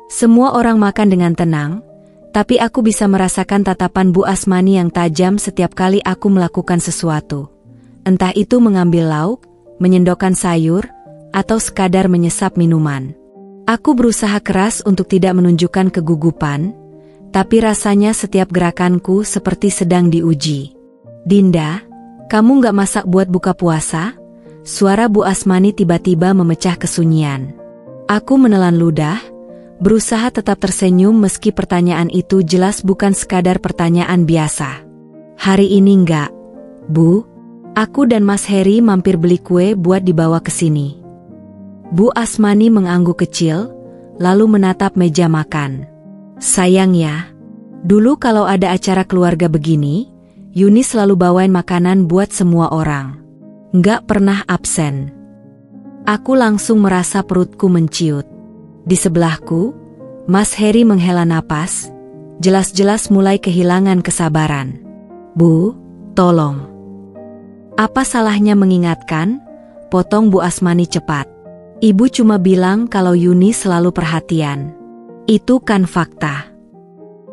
Semua orang makan dengan tenang, tapi aku bisa merasakan tatapan Bu Asmani yang tajam setiap kali aku melakukan sesuatu. Entah itu mengambil lauk, menyendokkan sayur, atau sekadar menyesap minuman. Aku berusaha keras untuk tidak menunjukkan kegugupan, tapi rasanya setiap gerakanku seperti sedang diuji. Dinda, kamu nggak masak buat buka puasa? Suara Bu Asmani tiba-tiba memecah kesunyian. Aku menelan ludah, berusaha tetap tersenyum meski pertanyaan itu jelas bukan sekadar pertanyaan biasa. Hari ini nggak, Bu. Aku dan Mas Harry mampir beli kue buat dibawa ke sini. Bu Asmani mengangguk kecil, lalu menatap meja makan. Sayang ya, dulu kalau ada acara keluarga begini, Yuni selalu bawain makanan buat semua orang. Nggak pernah absen. Aku langsung merasa perutku menciut. Di sebelahku, Mas Harry menghela napas, jelas-jelas mulai kehilangan kesabaran. Bu, tolong. Apa salahnya mengingatkan? Potong Bu Asmani cepat. Ibu cuma bilang kalau Yuni selalu perhatian. Itu kan fakta.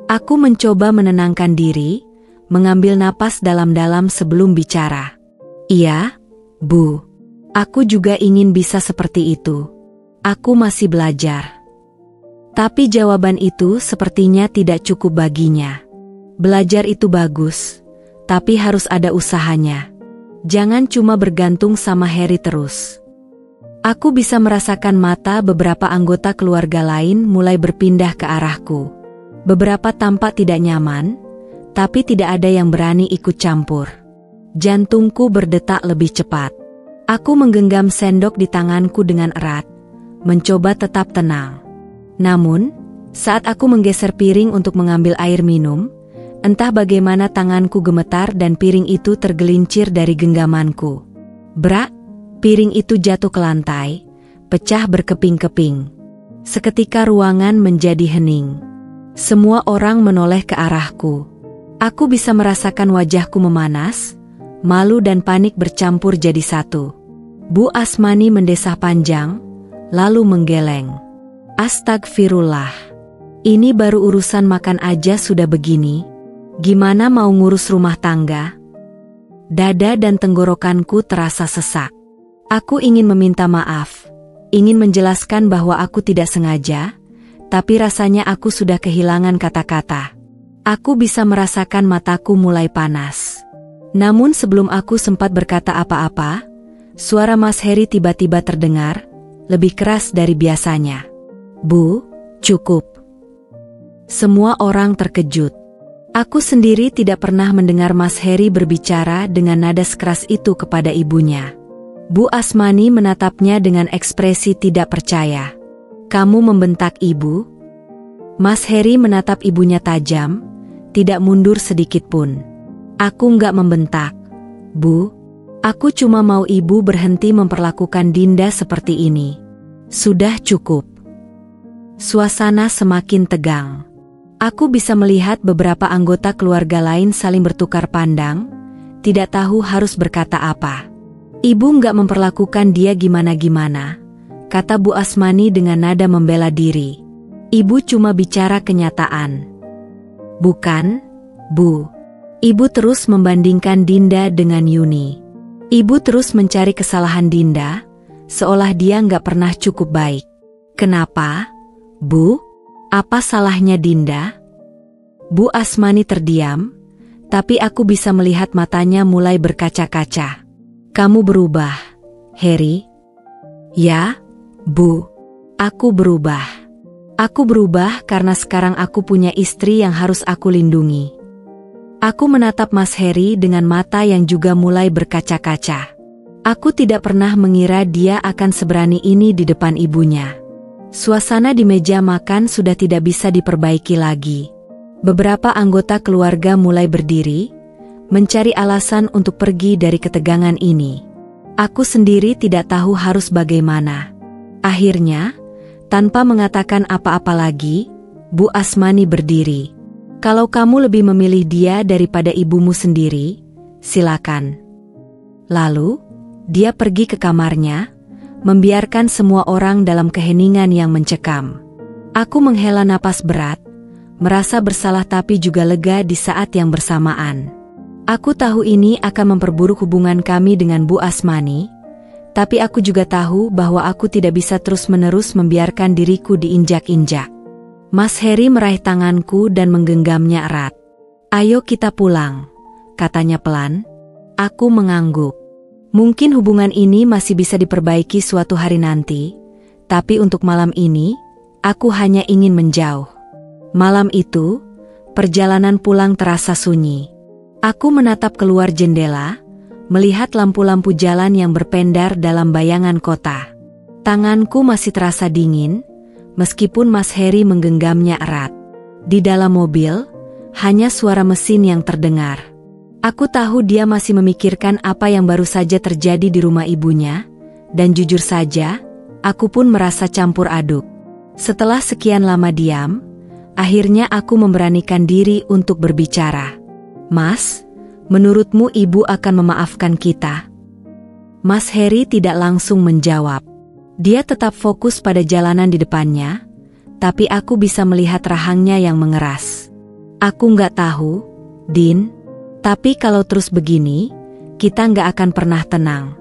Aku mencoba menenangkan diri, mengambil napas dalam-dalam sebelum bicara. Iya, Bu. Aku juga ingin bisa seperti itu. Aku masih belajar. Tapi jawaban itu sepertinya tidak cukup baginya. Belajar itu bagus, tapi harus ada usahanya. Jangan cuma bergantung sama Harry terus. Aku bisa merasakan mata beberapa anggota keluarga lain mulai berpindah ke arahku. Beberapa tampak tidak nyaman, tapi tidak ada yang berani ikut campur. Jantungku berdetak lebih cepat. Aku menggenggam sendok di tanganku dengan erat, mencoba tetap tenang. Namun, saat aku menggeser piring untuk mengambil air minum, entah bagaimana tanganku gemetar dan piring itu tergelincir dari genggamanku. Brak! Piring itu jatuh ke lantai, pecah berkeping-keping. Seketika ruangan menjadi hening. Semua orang menoleh ke arahku. Aku bisa merasakan wajahku memanas, malu dan panik bercampur jadi satu. Bu Asmani mendesah panjang, lalu menggeleng. Astagfirullah. Ini baru urusan makan aja sudah begini. Gimana mau ngurus rumah tangga? Dada dan tenggorokanku terasa sesak. Aku ingin meminta maaf, ingin menjelaskan bahwa aku tidak sengaja, tapi rasanya aku sudah kehilangan kata-kata. Aku bisa merasakan mataku mulai panas. Namun sebelum aku sempat berkata apa-apa, suara Mas Harry tiba-tiba terdengar, lebih keras dari biasanya. Bu, cukup. Semua orang terkejut. Aku sendiri tidak pernah mendengar Mas Harry berbicara dengan nada sekeras itu kepada ibunya. Bu Asmani menatapnya dengan ekspresi tidak percaya. Kamu membentak ibu? Mas Harry menatap ibunya tajam, tidak mundur sedikit pun. Aku nggak membentak, Bu. Aku cuma mau ibu berhenti memperlakukan Dinda seperti ini. Sudah cukup. Suasana semakin tegang. Aku bisa melihat beberapa anggota keluarga lain saling bertukar pandang, tidak tahu harus berkata apa. Ibu nggak memperlakukan dia gimana-gimana, kata Bu Asmani dengan nada membela diri. Ibu cuma bicara kenyataan. Bukan, Bu. Ibu terus membandingkan Dinda dengan Yuni. Ibu terus mencari kesalahan Dinda, seolah dia nggak pernah cukup baik. Kenapa, Bu? Apa salahnya Dinda? Bu Asmani terdiam, tapi aku bisa melihat matanya mulai berkaca-kaca. Kamu berubah, Heri? Ya, Bu. Aku berubah. Aku berubah karena sekarang aku punya istri yang harus aku lindungi. Aku menatap Mas Heri dengan mata yang juga mulai berkaca-kaca. Aku tidak pernah mengira dia akan seberani ini di depan ibunya. Suasana di meja makan sudah tidak bisa diperbaiki lagi. Beberapa anggota keluarga mulai berdiri, mencari alasan untuk pergi dari ketegangan ini. Aku sendiri tidak tahu harus bagaimana. Akhirnya, tanpa mengatakan apa-apa lagi, Bu Asmani berdiri. Kalau kamu lebih memilih dia daripada ibumu sendiri, silakan. Lalu, dia pergi ke kamarnya, membiarkan semua orang dalam keheningan yang mencekam. Aku menghela napas berat, merasa bersalah tapi juga lega di saat yang bersamaan. Aku tahu ini akan memperburuk hubungan kami dengan Bu Asmani, tapi aku juga tahu bahwa aku tidak bisa terus-menerus membiarkan diriku diinjak-injak. Mas Heri meraih tanganku dan menggenggamnya erat. Ayo kita pulang, katanya pelan. Aku mengangguk. Mungkin hubungan ini masih bisa diperbaiki suatu hari nanti, tapi untuk malam ini, aku hanya ingin menjauh. Malam itu, perjalanan pulang terasa sunyi. Aku menatap keluar jendela, melihat lampu-lampu jalan yang berpendar dalam bayangan kota. Tanganku masih terasa dingin, meskipun Mas Heri menggenggamnya erat. Di dalam mobil, hanya suara mesin yang terdengar. Aku tahu dia masih memikirkan apa yang baru saja terjadi di rumah ibunya, dan jujur saja, aku pun merasa campur aduk. Setelah sekian lama diam, akhirnya aku memberanikan diri untuk berbicara. Mas, menurutmu ibu akan memaafkan kita? Mas Heri tidak langsung menjawab. Dia tetap fokus pada jalanan di depannya, tapi aku bisa melihat rahangnya yang mengeras. Aku nggak tahu, Din, tapi kalau terus begini, kita nggak akan pernah tenang.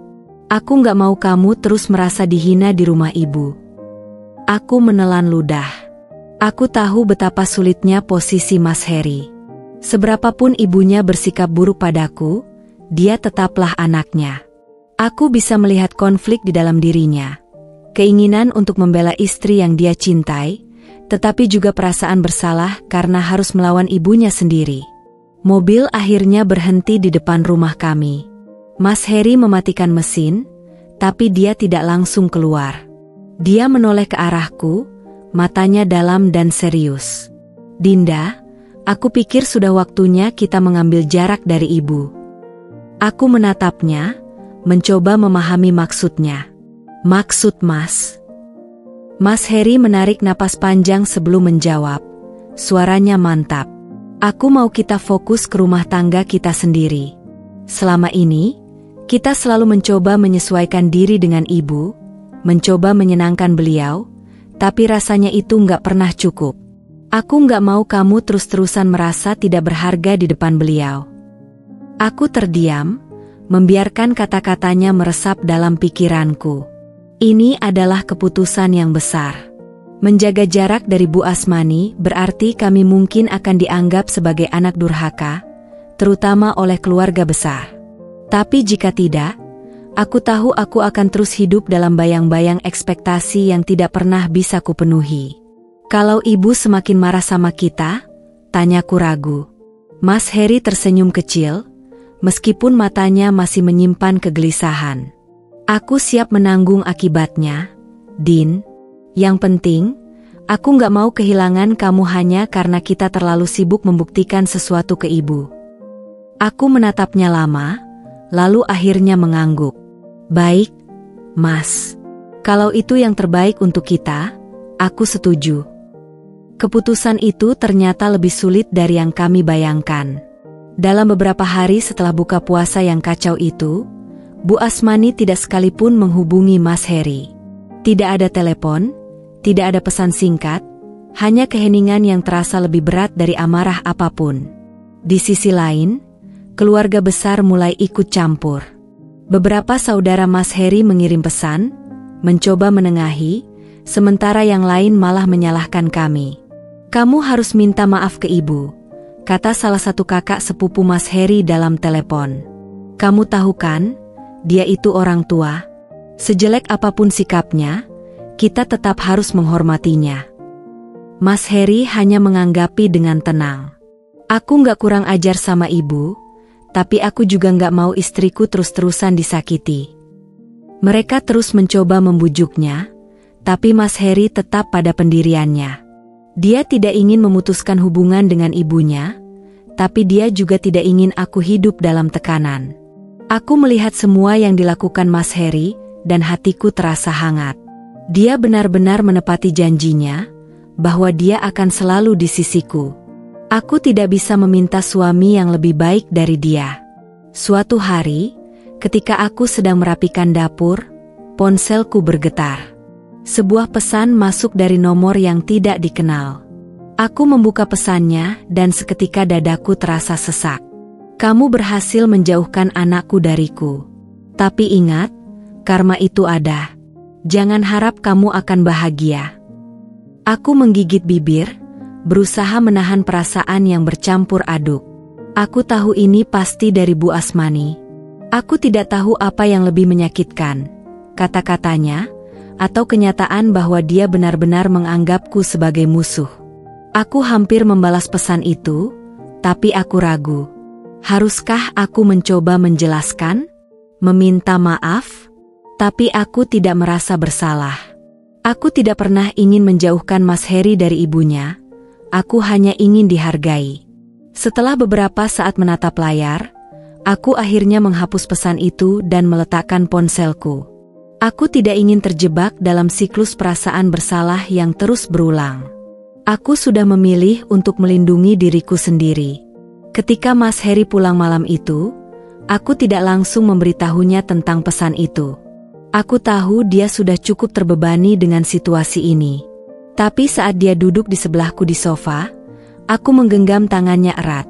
Aku nggak mau kamu terus merasa dihina di rumah ibu. Aku menelan ludah. Aku tahu betapa sulitnya posisi Mas Heri. Seberapapun ibunya bersikap buruk padaku, dia tetaplah anaknya. Aku bisa melihat konflik di dalam dirinya. Keinginan untuk membela istri yang dia cintai, tetapi juga perasaan bersalah karena harus melawan ibunya sendiri. Mobil akhirnya berhenti di depan rumah kami. Mas Heri mematikan mesin, tapi dia tidak langsung keluar. Dia menoleh ke arahku, matanya dalam dan serius. Dinda, aku pikir sudah waktunya kita mengambil jarak dari ibu. Aku menatapnya, mencoba memahami maksudnya. Maksud Mas? Mas Heri menarik napas panjang sebelum menjawab. Suaranya mantap. Aku mau kita fokus ke rumah tangga kita sendiri. Selama ini, kita selalu mencoba menyesuaikan diri dengan ibu, mencoba menyenangkan beliau, tapi rasanya itu nggak pernah cukup. Aku nggak mau kamu terus-terusan merasa tidak berharga di depan beliau. Aku terdiam, membiarkan kata-katanya meresap dalam pikiranku. Ini adalah keputusan yang besar. Menjaga jarak dari Bu Asmani berarti kami mungkin akan dianggap sebagai anak durhaka, terutama oleh keluarga besar. Tapi jika tidak, aku tahu aku akan terus hidup dalam bayang-bayang ekspektasi yang tidak pernah bisa kupenuhi. Kalau ibu semakin marah sama kita, tanyaku ragu. Mas Heri tersenyum kecil, meskipun matanya masih menyimpan kegelisahan. Aku siap menanggung akibatnya, Din. Yang penting, aku nggak mau kehilangan kamu hanya karena kita terlalu sibuk membuktikan sesuatu ke ibu. Aku menatapnya lama, lalu akhirnya mengangguk. Baik, Mas. Kalau itu yang terbaik untuk kita, aku setuju. Keputusan itu ternyata lebih sulit dari yang kami bayangkan. Dalam beberapa hari setelah buka puasa yang kacau itu, Bu Asmani tidak sekalipun menghubungi Mas Heri. Tidak ada telepon, tidak ada pesan singkat, hanya keheningan yang terasa lebih berat dari amarah apapun. Di sisi lain, keluarga besar mulai ikut campur. Beberapa saudara Mas Heri mengirim pesan, mencoba menengahi, sementara yang lain malah menyalahkan kami. "Kamu harus minta maaf ke ibu," kata salah satu kakak sepupu Mas Heri dalam telepon. "Kamu tahu kan, dia itu orang tua. Sejelek apapun sikapnya, kita tetap harus menghormatinya." Mas Heri hanya menganggapi dengan tenang. "Aku nggak kurang ajar sama ibu, tapi aku juga nggak mau istriku terus-terusan disakiti." Mereka terus mencoba membujuknya, tapi Mas Heri tetap pada pendiriannya. Dia tidak ingin memutuskan hubungan dengan ibunya, tapi dia juga tidak ingin aku hidup dalam tekanan. Aku melihat semua yang dilakukan Mas Heri, dan hatiku terasa hangat. Dia benar-benar menepati janjinya, bahwa dia akan selalu di sisiku. Aku tidak bisa meminta suami yang lebih baik dari dia. Suatu hari, ketika aku sedang merapikan dapur, ponselku bergetar. Sebuah pesan masuk dari nomor yang tidak dikenal. Aku membuka pesannya dan seketika dadaku terasa sesak. "Kamu berhasil menjauhkan anakku dariku. Tapi ingat, karma itu ada. Jangan harap kamu akan bahagia." Aku menggigit bibir, berusaha menahan perasaan yang bercampur aduk. Aku tahu ini pasti dari Bu Asmani. Aku tidak tahu apa yang lebih menyakitkan, kata-katanya, atau kenyataan bahwa dia benar-benar menganggapku sebagai musuh. Aku hampir membalas pesan itu, tapi aku ragu. Haruskah aku mencoba menjelaskan? Meminta maaf? Tapi aku tidak merasa bersalah. Aku tidak pernah ingin menjauhkan Mas Heri dari ibunya. Aku hanya ingin dihargai. Setelah beberapa saat menatap layar, aku akhirnya menghapus pesan itu dan meletakkan ponselku. Aku tidak ingin terjebak dalam siklus perasaan bersalah yang terus berulang. Aku sudah memilih untuk melindungi diriku sendiri. Ketika Mas Heri pulang malam itu, aku tidak langsung memberitahunya tentang pesan itu. Aku tahu dia sudah cukup terbebani dengan situasi ini. Tapi saat dia duduk di sebelahku di sofa, aku menggenggam tangannya erat,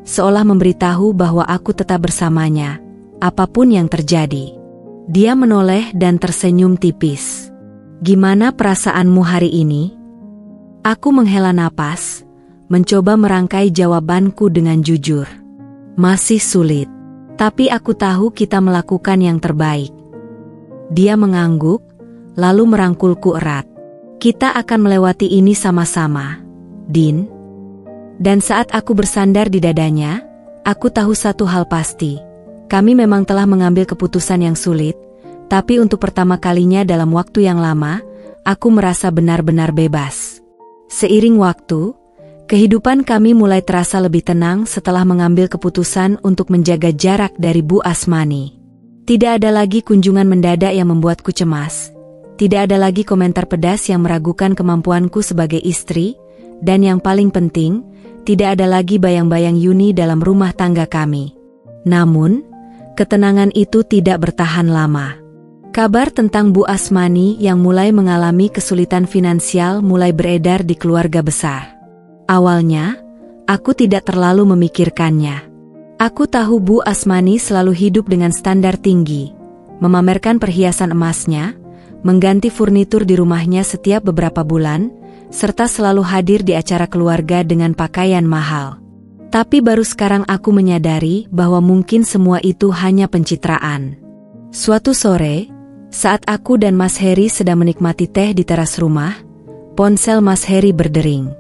seolah memberitahu bahwa aku tetap bersamanya, apapun yang terjadi. Dia menoleh dan tersenyum tipis. "Gimana perasaanmu hari ini?" Aku menghela napas, mencoba merangkai jawabanku dengan jujur. "Masih sulit, tapi aku tahu kita melakukan yang terbaik." Dia mengangguk, lalu merangkulku erat. "Kita akan melewati ini sama-sama, Din." Dan saat aku bersandar di dadanya, aku tahu satu hal pasti. Kami memang telah mengambil keputusan yang sulit, tapi untuk pertama kalinya dalam waktu yang lama, aku merasa benar-benar bebas. Seiring waktu, kehidupan kami mulai terasa lebih tenang setelah mengambil keputusan untuk menjaga jarak dari Bu Asmani. Tidak ada lagi kunjungan mendadak yang membuatku cemas. Tidak ada lagi komentar pedas yang meragukan kemampuanku sebagai istri, dan yang paling penting, tidak ada lagi bayang-bayang Yuni dalam rumah tangga kami. Namun, ketenangan itu tidak bertahan lama. Kabar tentang Bu Asmani yang mulai mengalami kesulitan finansial mulai beredar di keluarga besar. Awalnya, aku tidak terlalu memikirkannya. Aku tahu Bu Asmani selalu hidup dengan standar tinggi, memamerkan perhiasan emasnya, mengganti furnitur di rumahnya setiap beberapa bulan, serta selalu hadir di acara keluarga dengan pakaian mahal. Tapi baru sekarang aku menyadari bahwa mungkin semua itu hanya pencitraan. Suatu sore, saat aku dan Mas Heri sedang menikmati teh di teras rumah, ponsel Mas Heri berdering.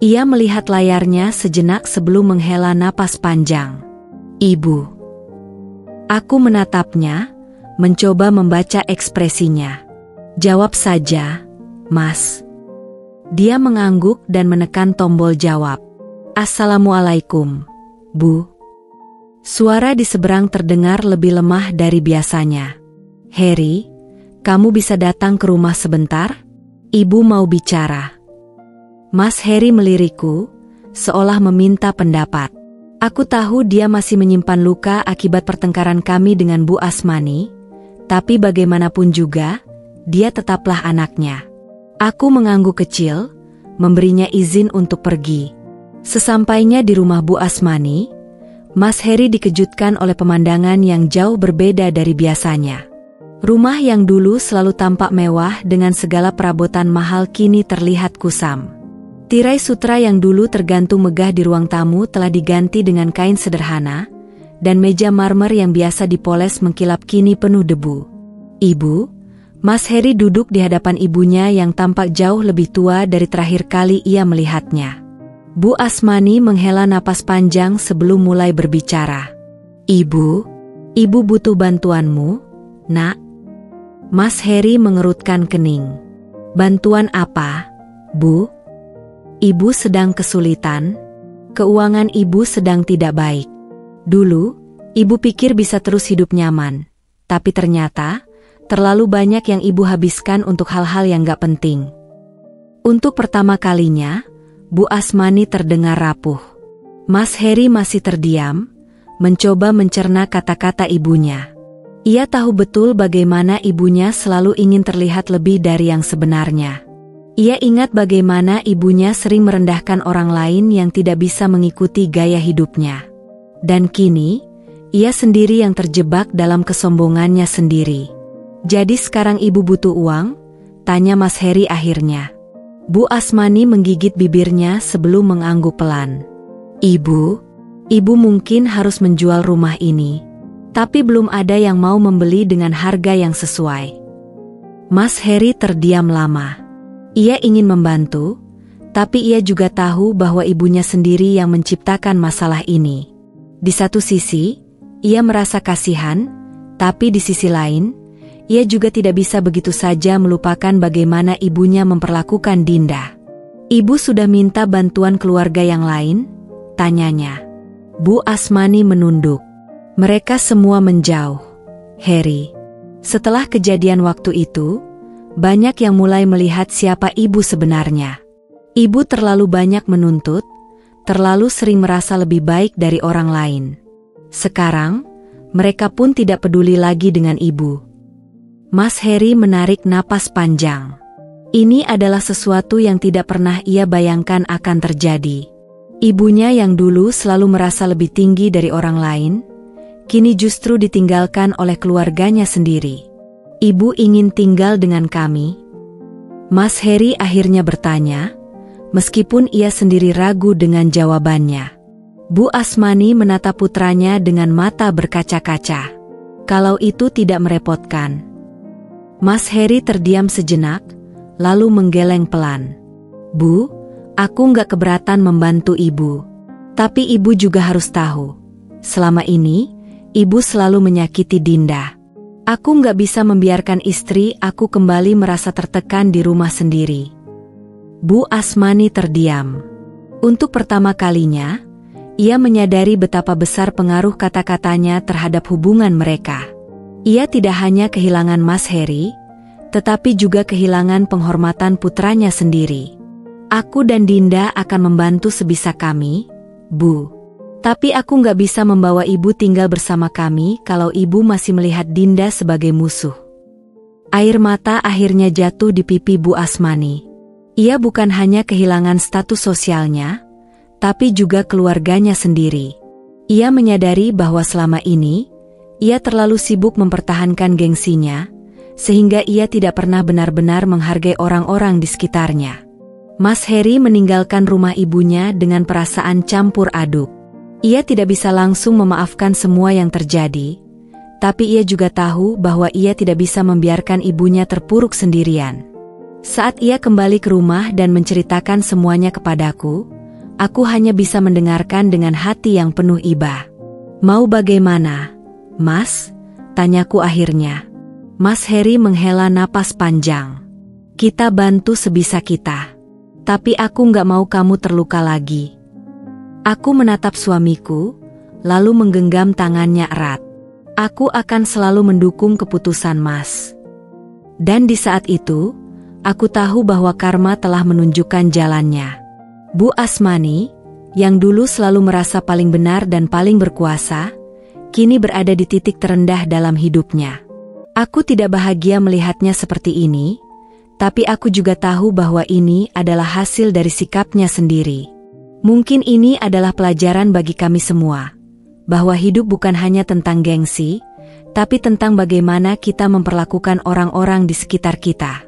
Ia melihat layarnya sejenak sebelum menghela napas panjang. "Ibu." Aku menatapnya, mencoba membaca ekspresinya. "Jawab saja, Mas." Dia mengangguk dan menekan tombol jawab. "Assalamualaikum, Bu." Suara di seberang terdengar lebih lemah dari biasanya. "Heri, kamu bisa datang ke rumah sebentar? Ibu mau bicara." Mas Heri melirikku, seolah meminta pendapat. Aku tahu dia masih menyimpan luka akibat pertengkaran kami dengan Bu Asmani, tapi bagaimanapun juga, dia tetaplah anaknya. Aku mengangguk kecil, memberinya izin untuk pergi. Sesampainya di rumah Bu Asmani, Mas Heri dikejutkan oleh pemandangan yang jauh berbeda dari biasanya. Rumah yang dulu selalu tampak mewah dengan segala perabotan mahal kini terlihat kusam. Tirai sutra yang dulu tergantung megah di ruang tamu telah diganti dengan kain sederhana, dan meja marmer yang biasa dipoles mengkilap kini penuh debu. "Ibu," Mas Heri duduk di hadapan ibunya yang tampak jauh lebih tua dari terakhir kali ia melihatnya. Bu Asmani menghela napas panjang sebelum mulai berbicara. Ibu butuh bantuanmu, Nak." Mas Heri mengerutkan kening. "Bantuan apa, Bu?" "Ibu sedang kesulitan. Keuangan ibu sedang tidak baik. Dulu, ibu pikir bisa terus hidup nyaman. Tapi ternyata, terlalu banyak yang ibu habiskan untuk hal-hal yang gak penting." Untuk pertama kalinya, Bu Asmani terdengar rapuh. Mas Heri masih terdiam, mencoba mencerna kata-kata ibunya. Ia tahu betul bagaimana ibunya selalu ingin terlihat lebih dari yang sebenarnya. Ia ingat bagaimana ibunya sering merendahkan orang lain yang tidak bisa mengikuti gaya hidupnya. Dan kini, ia sendiri yang terjebak dalam kesombongannya sendiri. "Jadi sekarang ibu butuh uang?" tanya Mas Heri akhirnya. Bu Asmani menggigit bibirnya sebelum mengangguk pelan. Ibu mungkin harus menjual rumah ini. Tapi belum ada yang mau membeli dengan harga yang sesuai." Mas Heri terdiam lama. Ia ingin membantu, tapi ia juga tahu bahwa ibunya sendiri yang menciptakan masalah ini. Di satu sisi, ia merasa kasihan, tapi di sisi lain, ia juga tidak bisa begitu saja melupakan bagaimana ibunya memperlakukan Dinda. "Ibu sudah minta bantuan keluarga yang lain?" tanyanya. Bu Asmani menunduk. Mereka semua menjauh. "Heri, setelah kejadian waktu itu, banyak yang mulai melihat siapa ibu sebenarnya. Ibu terlalu banyak menuntut, terlalu sering merasa lebih baik dari orang lain. Sekarang, mereka pun tidak peduli lagi dengan ibu." Mas Heri menarik napas panjang. Ini adalah sesuatu yang tidak pernah ia bayangkan akan terjadi. Ibunya yang dulu selalu merasa lebih tinggi dari orang lain, kini justru ditinggalkan oleh keluarganya sendiri. "Ibu ingin tinggal dengan kami?" Mas Heri akhirnya bertanya, meskipun ia sendiri ragu dengan jawabannya. Bu Asmani menatap putranya dengan mata berkaca-kaca. "Kalau itu tidak merepotkan." Mas Heri terdiam sejenak, lalu menggeleng pelan. "Bu, aku nggak keberatan membantu ibu. Tapi ibu juga harus tahu, selama ini, ibu selalu menyakiti Dinda. Aku nggak bisa membiarkan istri aku kembali merasa tertekan di rumah sendiri." Bu Asmani terdiam. Untuk pertama kalinya, ia menyadari betapa besar pengaruh kata-katanya terhadap hubungan mereka. Ia tidak hanya kehilangan Mas Heri, tetapi juga kehilangan penghormatan putranya sendiri. "Aku dan Dinda akan membantu sebisa kami, Bu. Tapi aku nggak bisa membawa ibu tinggal bersama kami kalau ibu masih melihat Dinda sebagai musuh." Air mata akhirnya jatuh di pipi Bu Asmani. Ia bukan hanya kehilangan status sosialnya, tapi juga keluarganya sendiri. Ia menyadari bahwa selama ini, ia terlalu sibuk mempertahankan gengsinya, sehingga ia tidak pernah benar-benar menghargai orang-orang di sekitarnya. Mas Heri meninggalkan rumah ibunya dengan perasaan campur aduk. Ia tidak bisa langsung memaafkan semua yang terjadi, tapi ia juga tahu bahwa ia tidak bisa membiarkan ibunya terpuruk sendirian. "Saat ia kembali ke rumah dan menceritakan semuanya kepadaku, aku hanya bisa mendengarkan dengan hati yang penuh iba." "Mau bagaimana, Mas?" tanyaku akhirnya. Mas Heri menghela napas panjang. "Kita bantu sebisa kita. Tapi aku nggak mau kamu terluka lagi." Aku menatap suamiku, lalu menggenggam tangannya erat. "Aku akan selalu mendukung keputusan Mas." Dan di saat itu, aku tahu bahwa karma telah menunjukkan jalannya. Bu Asmani, yang dulu selalu merasa paling benar dan paling berkuasa, kini berada di titik terendah dalam hidupnya. Aku tidak bahagia melihatnya seperti ini, tapi aku juga tahu bahwa ini adalah hasil dari sikapnya sendiri. Mungkin ini adalah pelajaran bagi kami semua, bahwa hidup bukan hanya tentang gengsi, tapi tentang bagaimana kita memperlakukan orang-orang di sekitar kita.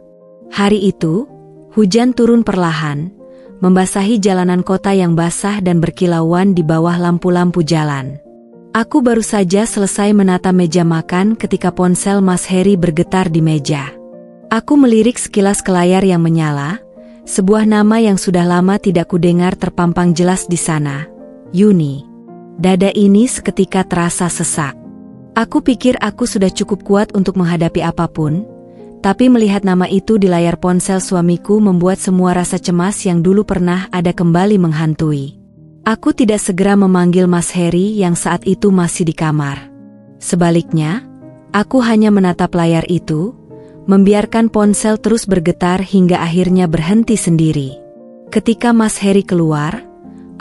Hari itu, hujan turun perlahan, membasahi jalanan kota yang basah dan berkilauan di bawah lampu-lampu jalan. Aku baru saja selesai menata meja makan ketika ponsel Mas Heri bergetar di meja. Aku melirik sekilas ke layar yang menyala, sebuah nama yang sudah lama tidak kudengar terpampang jelas di sana. Yuni. Dada ini seketika terasa sesak. Aku pikir aku sudah cukup kuat untuk menghadapi apapun, tapi melihat nama itu di layar ponsel suamiku membuat semua rasa cemas yang dulu pernah ada kembali menghantui. Aku tidak segera memanggil Mas Heri yang saat itu masih di kamar. Sebaliknya, aku hanya menatap layar itu, membiarkan ponsel terus bergetar hingga akhirnya berhenti sendiri. Ketika Mas Heri keluar,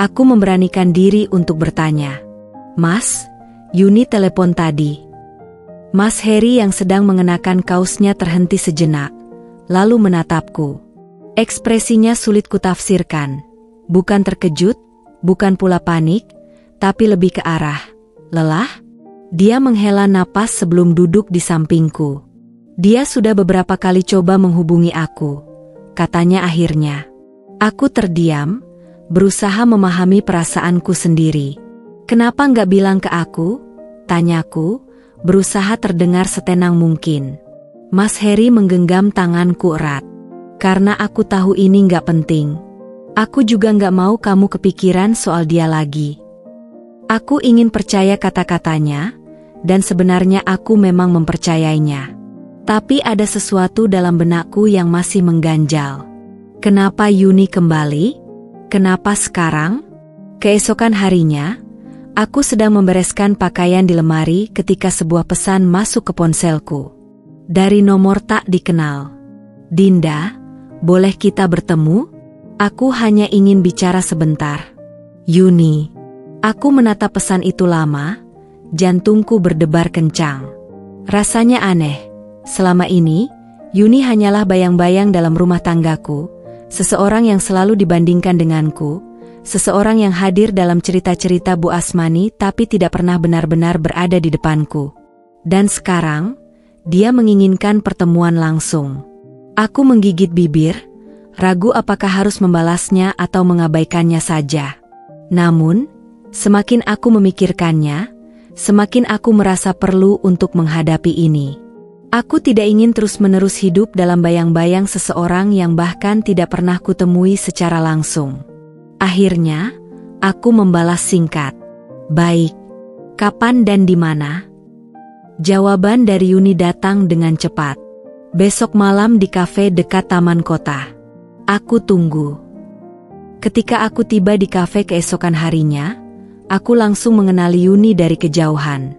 aku memberanikan diri untuk bertanya, "Mas, Yuni telepon tadi." Mas Heri yang sedang mengenakan kaosnya terhenti sejenak, lalu menatapku. Ekspresinya sulit kutafsirkan, bukan terkejut, bukan pula panik, tapi lebih ke arah lelah. Dia menghela napas sebelum duduk di sampingku. Dia sudah beberapa kali coba menghubungi aku, katanya akhirnya. Aku terdiam, berusaha memahami perasaanku sendiri. "Kenapa nggak bilang ke aku?" tanyaku, berusaha terdengar setenang mungkin. Mas Heri menggenggam tanganku erat. "Karena aku tahu ini nggak penting. Aku juga nggak mau kamu kepikiran soal dia lagi." Aku ingin percaya kata-katanya, dan sebenarnya aku memang mempercayainya. Tapi ada sesuatu dalam benakku yang masih mengganjal. Kenapa Yuni kembali? Kenapa sekarang? Keesokan harinya, aku sedang membereskan pakaian di lemari ketika sebuah pesan masuk ke ponselku. Dari nomor tak dikenal. "Dinda, boleh kita bertemu? Aku hanya ingin bicara sebentar." Yuni. Aku menatap pesan itu lama, jantungku berdebar kencang. Rasanya aneh. Selama ini, Yuni hanyalah bayang-bayang dalam rumah tanggaku, seseorang yang selalu dibandingkan denganku, seseorang yang hadir dalam cerita-cerita Bu Asmani tapi tidak pernah benar-benar berada di depanku. Dan sekarang, dia menginginkan pertemuan langsung. Aku menggigit bibir, ragu apakah harus membalasnya atau mengabaikannya saja. Namun, semakin aku memikirkannya, semakin aku merasa perlu untuk menghadapi ini. Aku tidak ingin terus-menerus hidup dalam bayang-bayang seseorang yang bahkan tidak pernah kutemui secara langsung. Akhirnya, aku membalas singkat. "Baik. Kapan dan di mana?" Jawaban dari Yuni datang dengan cepat. "Besok malam di kafe dekat taman kota." Aku tunggu. Ketika aku tiba di kafe keesokan harinya, aku langsung mengenali Yuni dari kejauhan.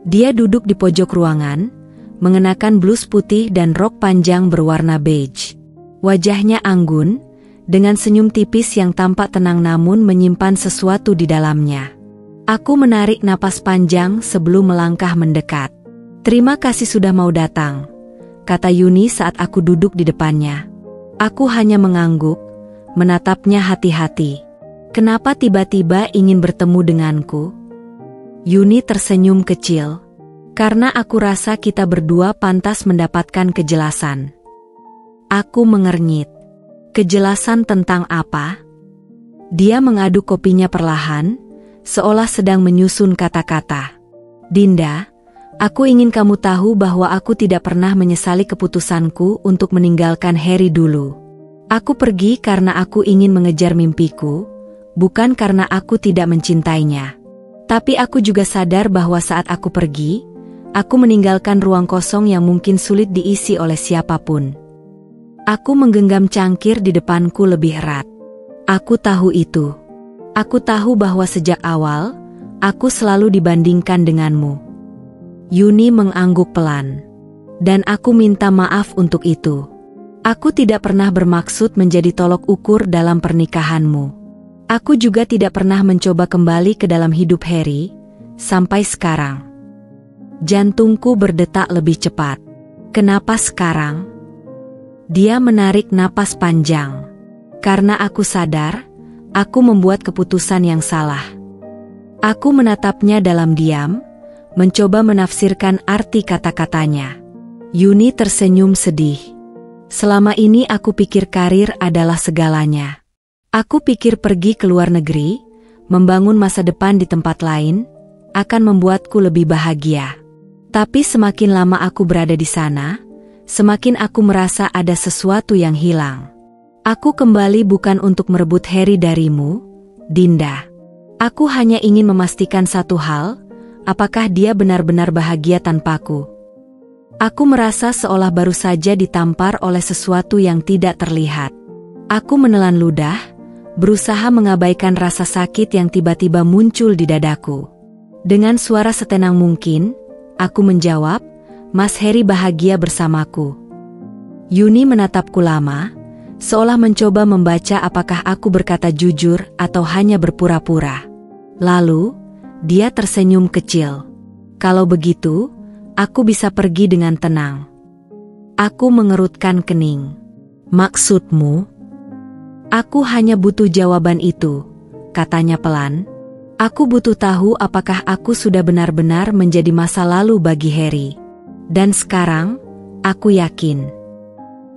Dia duduk di pojok ruangan, mengenakan blus putih dan rok panjang berwarna beige. Wajahnya anggun, dengan senyum tipis yang tampak tenang namun menyimpan sesuatu di dalamnya. Aku menarik napas panjang sebelum melangkah mendekat. "Terima kasih sudah mau datang," kata Yuni saat aku duduk di depannya. Aku hanya mengangguk, menatapnya hati-hati. "Kenapa tiba-tiba ingin bertemu denganku?" Yuni tersenyum kecil. "Karena aku rasa kita berdua pantas mendapatkan kejelasan." Aku mengernyit. "Kejelasan tentang apa?" Dia mengaduk kopinya perlahan, seolah sedang menyusun kata-kata. "Dinda, aku ingin kamu tahu bahwa aku tidak pernah menyesali keputusanku untuk meninggalkan Heri dulu. Aku pergi karena aku ingin mengejar mimpiku, bukan karena aku tidak mencintainya. Tapi aku juga sadar bahwa saat aku pergi, aku meninggalkan ruang kosong yang mungkin sulit diisi oleh siapapun." Aku menggenggam cangkir di depanku lebih erat. Aku tahu itu. Aku tahu bahwa sejak awal, aku selalu dibandingkan denganmu. Yuni mengangguk pelan. "Dan aku minta maaf untuk itu. Aku tidak pernah bermaksud menjadi tolok ukur dalam pernikahanmu. Aku juga tidak pernah mencoba kembali ke dalam hidup Heri, sampai sekarang." Jantungku berdetak lebih cepat. "Kenapa sekarang?" Dia menarik napas panjang. "Karena aku sadar, aku membuat keputusan yang salah." Aku menatapnya dalam diam, mencoba menafsirkan arti kata-katanya. Yuni tersenyum sedih. Selama ini aku pikir karir adalah segalanya. Aku pikir pergi ke luar negeri, membangun masa depan di tempat lain, akan membuatku lebih bahagia. Tapi semakin lama aku berada di sana, semakin aku merasa ada sesuatu yang hilang. Aku kembali bukan untuk merebut Harry darimu, Dinda. Aku hanya ingin memastikan satu hal, apakah dia benar-benar bahagia tanpaku. Aku merasa seolah baru saja ditampar oleh sesuatu yang tidak terlihat. Aku menelan ludah, berusaha mengabaikan rasa sakit yang tiba-tiba muncul di dadaku. Dengan suara setenang mungkin, aku menjawab, Mas Harry bahagia bersamaku. Yuni menatapku lama, seolah mencoba membaca apakah aku berkata jujur atau hanya berpura-pura. Lalu, dia tersenyum kecil. Kalau begitu, aku bisa pergi dengan tenang. Aku mengerutkan kening. Maksudmu? Aku hanya butuh jawaban itu, katanya pelan. Aku butuh tahu apakah aku sudah benar-benar menjadi masa lalu bagi Harry. Dan sekarang, aku yakin.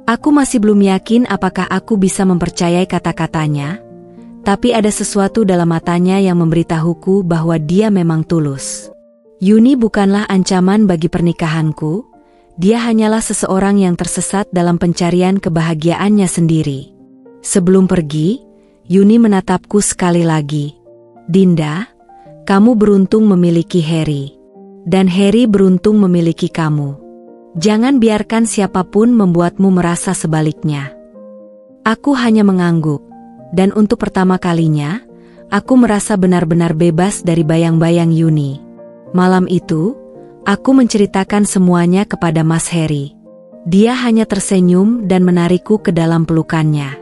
Aku masih belum yakin apakah aku bisa mempercayai kata-katanya, tapi ada sesuatu dalam matanya yang memberitahuku bahwa dia memang tulus. Yuni bukanlah ancaman bagi pernikahanku, dia hanyalah seseorang yang tersesat dalam pencarian kebahagiaannya sendiri. Sebelum pergi, Yuni menatapku sekali lagi. Dinda, kamu beruntung memiliki Harry. Dan Harry beruntung memiliki kamu. Jangan biarkan siapapun membuatmu merasa sebaliknya. Aku hanya mengangguk, dan untuk pertama kalinya, aku merasa benar-benar bebas dari bayang-bayang Yuni. Malam itu, aku menceritakan semuanya kepada Mas Harry. Dia hanya tersenyum dan menarikku ke dalam pelukannya.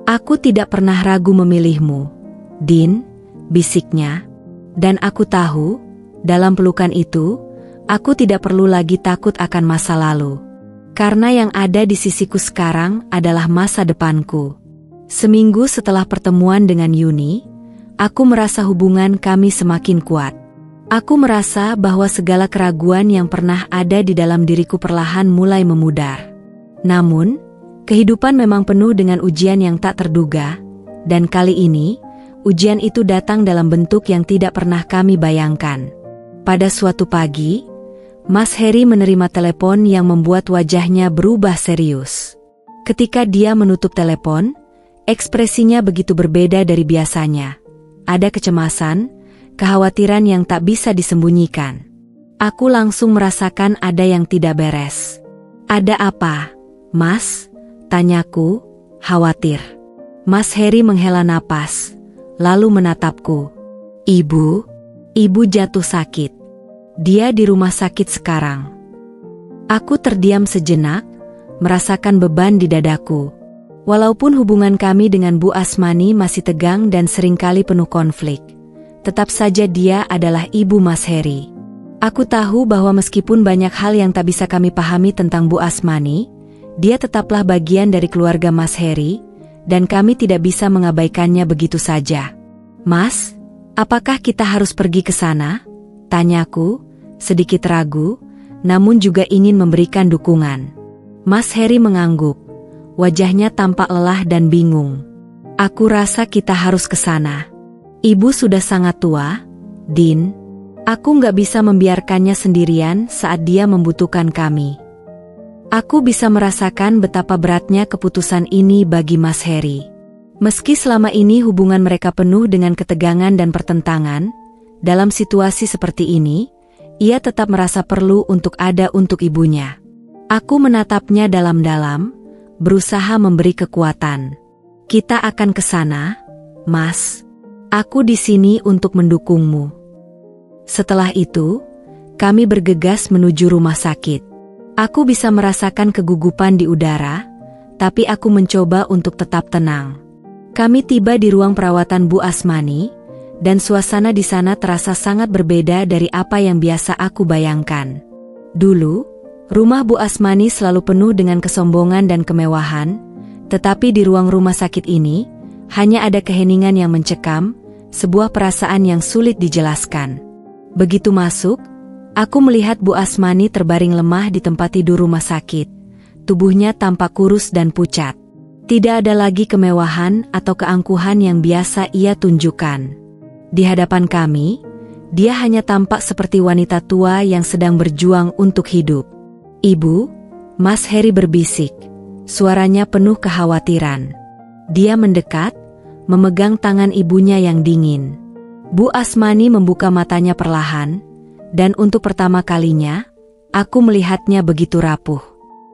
Aku tidak pernah ragu memilihmu, Din, bisiknya. Dan aku tahu, dalam pelukan itu, aku tidak perlu lagi takut akan masa lalu. Karena yang ada di sisiku sekarang adalah masa depanku. Seminggu setelah pertemuan dengan Yuni, aku merasa hubungan kami semakin kuat. Aku merasa bahwa segala keraguan yang pernah ada di dalam diriku perlahan mulai memudar. Namun, kehidupan memang penuh dengan ujian yang tak terduga, dan kali ini, ujian itu datang dalam bentuk yang tidak pernah kami bayangkan. Pada suatu pagi, Mas Harry menerima telepon yang membuat wajahnya berubah serius. Ketika dia menutup telepon, ekspresinya begitu berbeda dari biasanya. Ada kecemasan, kekhawatiran yang tak bisa disembunyikan. Aku langsung merasakan ada yang tidak beres. Ada apa, Mas? Tanyaku, khawatir. Mas Harry menghela napas, lalu menatapku. Ibu jatuh sakit. Dia di rumah sakit sekarang. Aku terdiam sejenak, merasakan beban di dadaku. Walaupun hubungan kami dengan Bu Asmani masih tegang dan seringkali penuh konflik, tetap saja dia adalah ibu Mas Harry. Aku tahu bahwa meskipun banyak hal yang tak bisa kami pahami tentang Bu Asmani, dia tetaplah bagian dari keluarga Mas Harry, dan kami tidak bisa mengabaikannya begitu saja. Mas, apakah kita harus pergi ke sana? Tanyaku, sedikit ragu, namun juga ingin memberikan dukungan. Mas Harry mengangguk. Wajahnya tampak lelah dan bingung. Aku rasa kita harus ke sana. Ibu sudah sangat tua, Din. Aku nggak bisa membiarkannya sendirian saat dia membutuhkan kami. Aku bisa merasakan betapa beratnya keputusan ini bagi Mas Harry. Meski selama ini hubungan mereka penuh dengan ketegangan dan pertentangan, dalam situasi seperti ini, ia tetap merasa perlu untuk ada untuk ibunya. Aku menatapnya dalam-dalam, berusaha memberi kekuatan. Kita akan ke sana, Mas. Aku di sini untuk mendukungmu. Setelah itu, kami bergegas menuju rumah sakit. Aku bisa merasakan kegugupan di udara, tapi aku mencoba untuk tetap tenang. Kami tiba di ruang perawatan Bu Asmani, dan suasana di sana terasa sangat berbeda dari apa yang biasa aku bayangkan. Dulu, rumah Bu Asmani selalu penuh dengan kesombongan dan kemewahan, tetapi di ruang rumah sakit ini, hanya ada keheningan yang mencekam, sebuah perasaan yang sulit dijelaskan. Begitu masuk, aku melihat Bu Asmani terbaring lemah di tempat tidur rumah sakit. Tubuhnya tampak kurus dan pucat. Tidak ada lagi kemewahan atau keangkuhan yang biasa ia tunjukkan. Di hadapan kami, dia hanya tampak seperti wanita tua yang sedang berjuang untuk hidup. "Ibu," Mas Heri berbisik. Suaranya penuh kekhawatiran. Dia mendekat, memegang tangan ibunya yang dingin. Bu Asmani membuka matanya perlahan, dan untuk pertama kalinya, aku melihatnya begitu rapuh.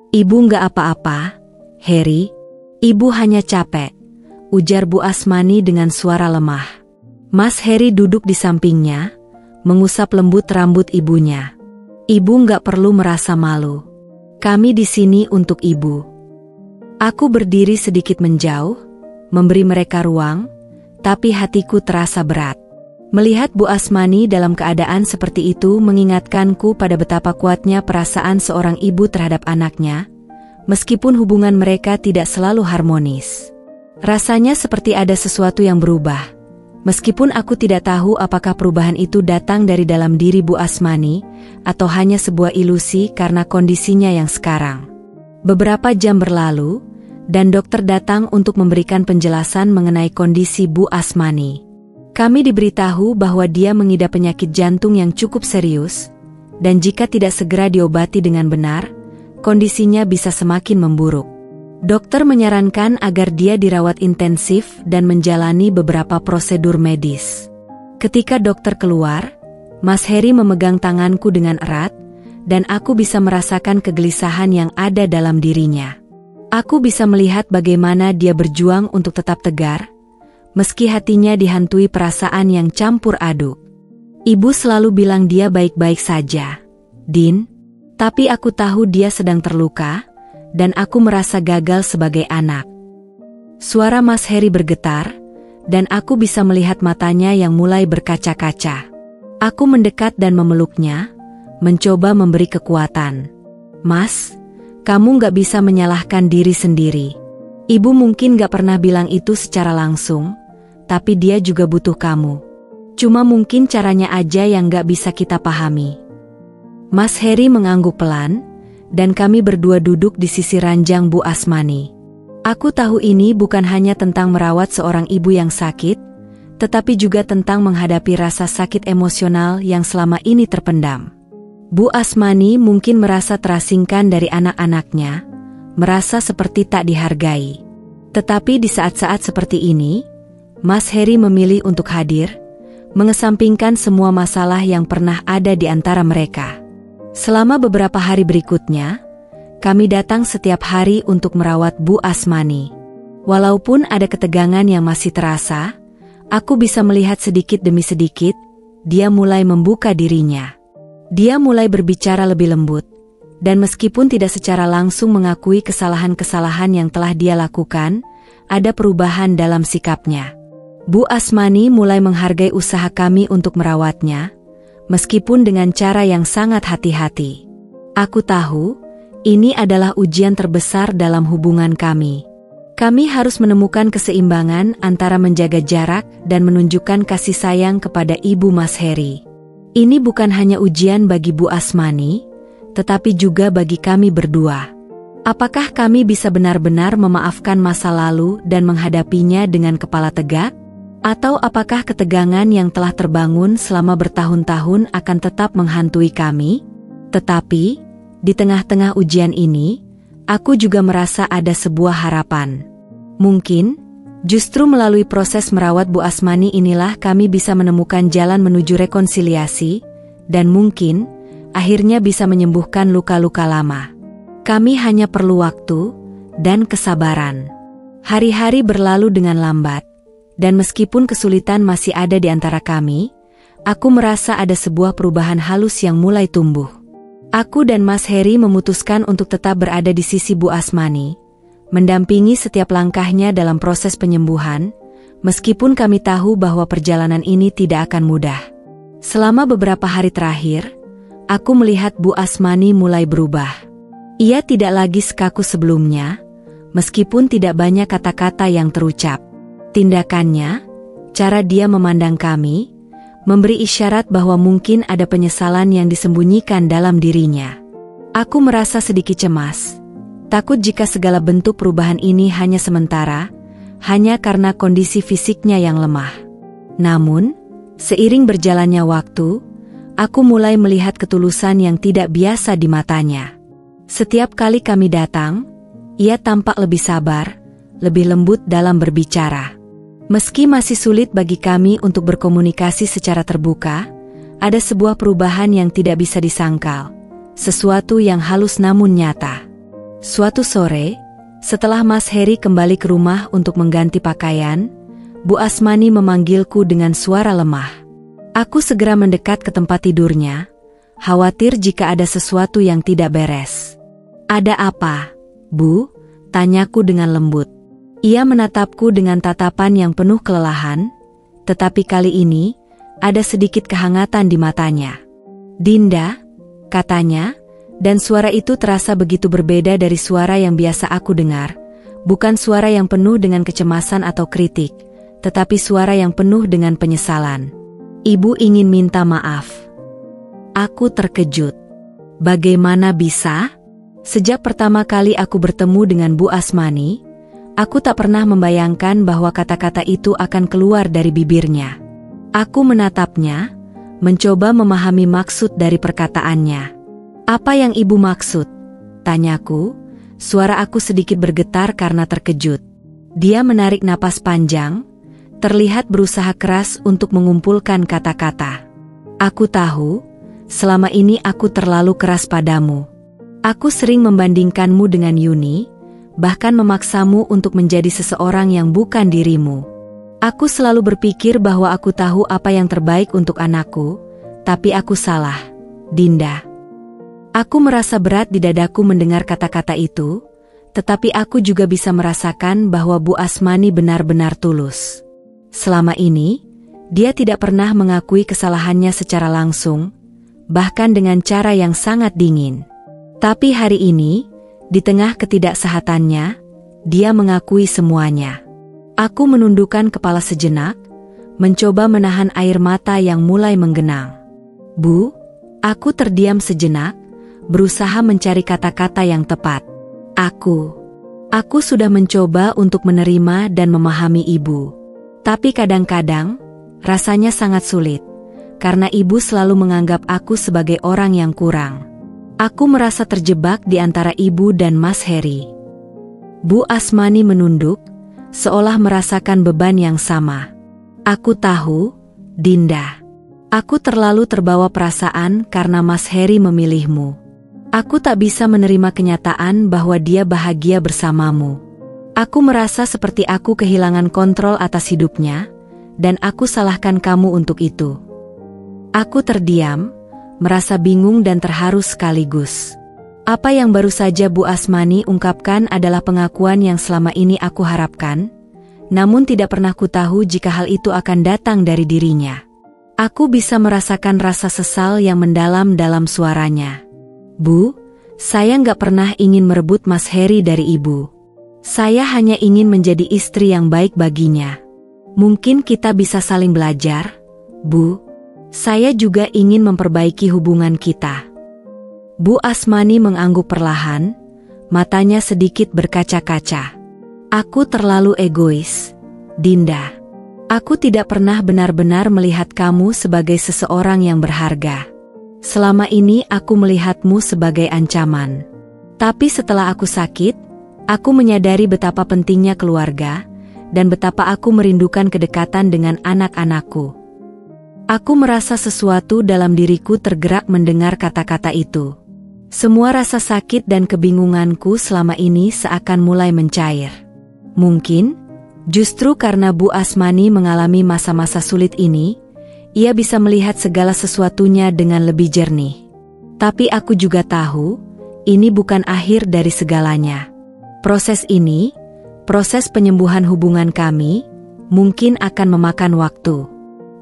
"Ibu nggak apa-apa, Heri. Ibu hanya capek," ujar Bu Asmani dengan suara lemah. Mas Heri duduk di sampingnya, mengusap lembut rambut ibunya. "Ibu nggak perlu merasa malu. Kami di sini untuk ibu." Aku berdiri sedikit menjauh, memberi mereka ruang, tapi hatiku terasa berat. Melihat Bu Asmani dalam keadaan seperti itu mengingatkanku pada betapa kuatnya perasaan seorang ibu terhadap anaknya, meskipun hubungan mereka tidak selalu harmonis. Rasanya seperti ada sesuatu yang berubah. Meskipun aku tidak tahu apakah perubahan itu datang dari dalam diri Bu Asmani, atau hanya sebuah ilusi karena kondisinya yang sekarang. Beberapa jam berlalu, dan dokter datang untuk memberikan penjelasan mengenai kondisi Bu Asmani. Kami diberitahu bahwa dia mengidap penyakit jantung yang cukup serius, dan jika tidak segera diobati dengan benar, kondisinya bisa semakin memburuk. Dokter menyarankan agar dia dirawat intensif dan menjalani beberapa prosedur medis. Ketika dokter keluar, Mas Heri memegang tanganku dengan erat, dan aku bisa merasakan kegelisahan yang ada dalam dirinya. Aku bisa melihat bagaimana dia berjuang untuk tetap tegar, meski hatinya dihantui perasaan yang campur aduk. "Ibu selalu bilang dia baik-baik saja, Din, tapi aku tahu dia sedang terluka, dan aku merasa gagal sebagai anak." Suara Mas Heri bergetar, dan aku bisa melihat matanya yang mulai berkaca-kaca. Aku mendekat dan memeluknya, mencoba memberi kekuatan. "Mas, kamu nggak bisa menyalahkan diri sendiri. Ibu mungkin nggak pernah bilang itu secara langsung, tapi dia juga butuh kamu. Cuma mungkin caranya aja yang nggak bisa kita pahami." Mas Heri mengangguk pelan, dan kami berdua duduk di sisi ranjang Bu Asmani. Aku tahu ini bukan hanya tentang merawat seorang ibu yang sakit, tetapi juga tentang menghadapi rasa sakit emosional yang selama ini terpendam. Bu Asmani mungkin merasa terasingkan dari anak-anaknya, merasa seperti tak dihargai. Tetapi di saat-saat seperti ini, Mas Heri memilih untuk hadir, mengesampingkan semua masalah yang pernah ada di antara mereka. Selama beberapa hari berikutnya, kami datang setiap hari untuk merawat Bu Asmani. Walaupun ada ketegangan yang masih terasa, aku bisa melihat sedikit demi sedikit, dia mulai membuka dirinya. Dia mulai berbicara lebih lembut, dan meskipun tidak secara langsung mengakui kesalahan-kesalahan yang telah dia lakukan, ada perubahan dalam sikapnya. Bu Asmani mulai menghargai usaha kami untuk merawatnya, meskipun dengan cara yang sangat hati-hati. Aku tahu, ini adalah ujian terbesar dalam hubungan kami. Kami harus menemukan keseimbangan antara menjaga jarak dan menunjukkan kasih sayang kepada Ibu Mas Heri. Ini bukan hanya ujian bagi Bu Asmani, tetapi juga bagi kami berdua. Apakah kami bisa benar-benar memaafkan masa lalu dan menghadapinya dengan kepala tegak? Atau apakah ketegangan yang telah terbangun selama bertahun-tahun akan tetap menghantui kami? Tetapi, di tengah-tengah ujian ini, aku juga merasa ada sebuah harapan. Mungkin, justru melalui proses merawat Bu Asmani inilah kami bisa menemukan jalan menuju rekonsiliasi, dan mungkin, akhirnya bisa menyembuhkan luka-luka lama. Kami hanya perlu waktu dan kesabaran. Hari-hari berlalu dengan lambat, dan meskipun kesulitan masih ada di antara kami, aku merasa ada sebuah perubahan halus yang mulai tumbuh. Aku dan Mas Heri memutuskan untuk tetap berada di sisi Bu Asmani, mendampingi setiap langkahnya dalam proses penyembuhan, meskipun kami tahu bahwa perjalanan ini tidak akan mudah. Selama beberapa hari terakhir, aku melihat Bu Asmani mulai berubah. Ia tidak lagi sekaku sebelumnya, meskipun tidak banyak kata-kata yang terucap. Tindakannya, Cara dia memandang kami, memberi isyarat bahwa mungkin ada penyesalan yang disembunyikan dalam dirinya. Aku merasa sedikit cemas. Takut jika segala bentuk perubahan ini hanya sementara, hanya karena kondisi fisiknya yang lemah. Namun, seiring berjalannya waktu, aku mulai melihat ketulusan yang tidak biasa di matanya. Setiap kali kami datang, ia tampak lebih sabar, lebih lembut dalam berbicara. Meski masih sulit bagi kami untuk berkomunikasi secara terbuka, ada sebuah perubahan yang tidak bisa disangkal, sesuatu yang halus namun nyata. Suatu sore, setelah Mas Heri kembali ke rumah untuk mengganti pakaian, Bu Asmani memanggilku dengan suara lemah. Aku segera mendekat ke tempat tidurnya, khawatir jika ada sesuatu yang tidak beres. "Ada apa, Bu?" tanyaku dengan lembut. Ia menatapku dengan tatapan yang penuh kelelahan, tetapi kali ini, ada sedikit kehangatan di matanya. "Dinda," katanya, dan suara itu terasa begitu berbeda dari suara yang biasa aku dengar, bukan suara yang penuh dengan kecemasan atau kritik, tetapi suara yang penuh dengan penyesalan. "Ibu ingin minta maaf." Aku terkejut. Bagaimana bisa? Sejak pertama kali aku bertemu dengan Bu Asmani, aku tak pernah membayangkan bahwa kata-kata itu akan keluar dari bibirnya. Aku menatapnya, mencoba memahami maksud dari perkataannya. "Apa yang ibu maksud?" tanyaku, suara aku sedikit bergetar karena terkejut. Dia menarik napas panjang, terlihat berusaha keras untuk mengumpulkan kata-kata. "Aku tahu, selama ini aku terlalu keras padamu. Aku sering membandingkanmu dengan Yuni, bahkan memaksamu untuk menjadi seseorang yang bukan dirimu. Aku selalu berpikir bahwa aku tahu apa yang terbaik untuk anakku, tapi aku salah, Dinda." Aku merasa berat di dadaku mendengar kata-kata itu, tetapi aku juga bisa merasakan bahwa Bu Asmani benar-benar tulus. Selama ini, dia tidak pernah mengakui kesalahannya secara langsung, bahkan dengan cara yang sangat dingin. Tapi hari ini, di tengah ketidaksehatannya, dia mengakui semuanya. Aku menundukkan kepala sejenak, mencoba menahan air mata yang mulai menggenang. "Bu," aku terdiam sejenak, berusaha mencari kata-kata yang tepat. Aku sudah mencoba untuk menerima dan memahami ibu. Tapi kadang-kadang, rasanya sangat sulit, karena ibu selalu menganggap aku sebagai orang yang kurang. Aku merasa terjebak di antara ibu dan Mas Heri." Bu Asmani menunduk, seolah merasakan beban yang sama. "Aku tahu, Dinda. Aku terlalu terbawa perasaan karena Mas Heri memilihmu. Aku tak bisa menerima kenyataan bahwa dia bahagia bersamamu. Aku merasa seperti aku kehilangan kontrol atas hidupnya, dan aku salahkan kamu untuk itu." Aku terdiam, merasa bingung dan terharu sekaligus. Apa yang baru saja Bu Asmani ungkapkan adalah pengakuan yang selama ini aku harapkan, namun tidak pernah kutahu jika hal itu akan datang dari dirinya. Aku bisa merasakan rasa sesal yang mendalam dalam suaranya. "Bu, saya nggak pernah ingin merebut Mas Heri dari ibu. Saya hanya ingin menjadi istri yang baik baginya. Mungkin kita bisa saling belajar, Bu. Saya juga ingin memperbaiki hubungan kita." Bu Asmani mengangguk perlahan, matanya sedikit berkaca-kaca. "Aku terlalu egois, Dinda. Aku tidak pernah benar-benar melihat kamu sebagai seseorang yang berharga. Selama ini aku melihatmu sebagai ancaman. Tapi setelah aku sakit, aku menyadari betapa pentingnya keluarga, dan betapa aku merindukan kedekatan dengan anak-anakku." Aku merasa sesuatu dalam diriku tergerak mendengar kata-kata itu. Semua rasa sakit dan kebingunganku selama ini seakan mulai mencair. Mungkin, justru karena Bu Asmani mengalami masa-masa sulit ini, ia bisa melihat segala sesuatunya dengan lebih jernih. Tapi aku juga tahu, ini bukan akhir dari segalanya. Proses ini, proses penyembuhan hubungan kami, mungkin akan memakan waktu.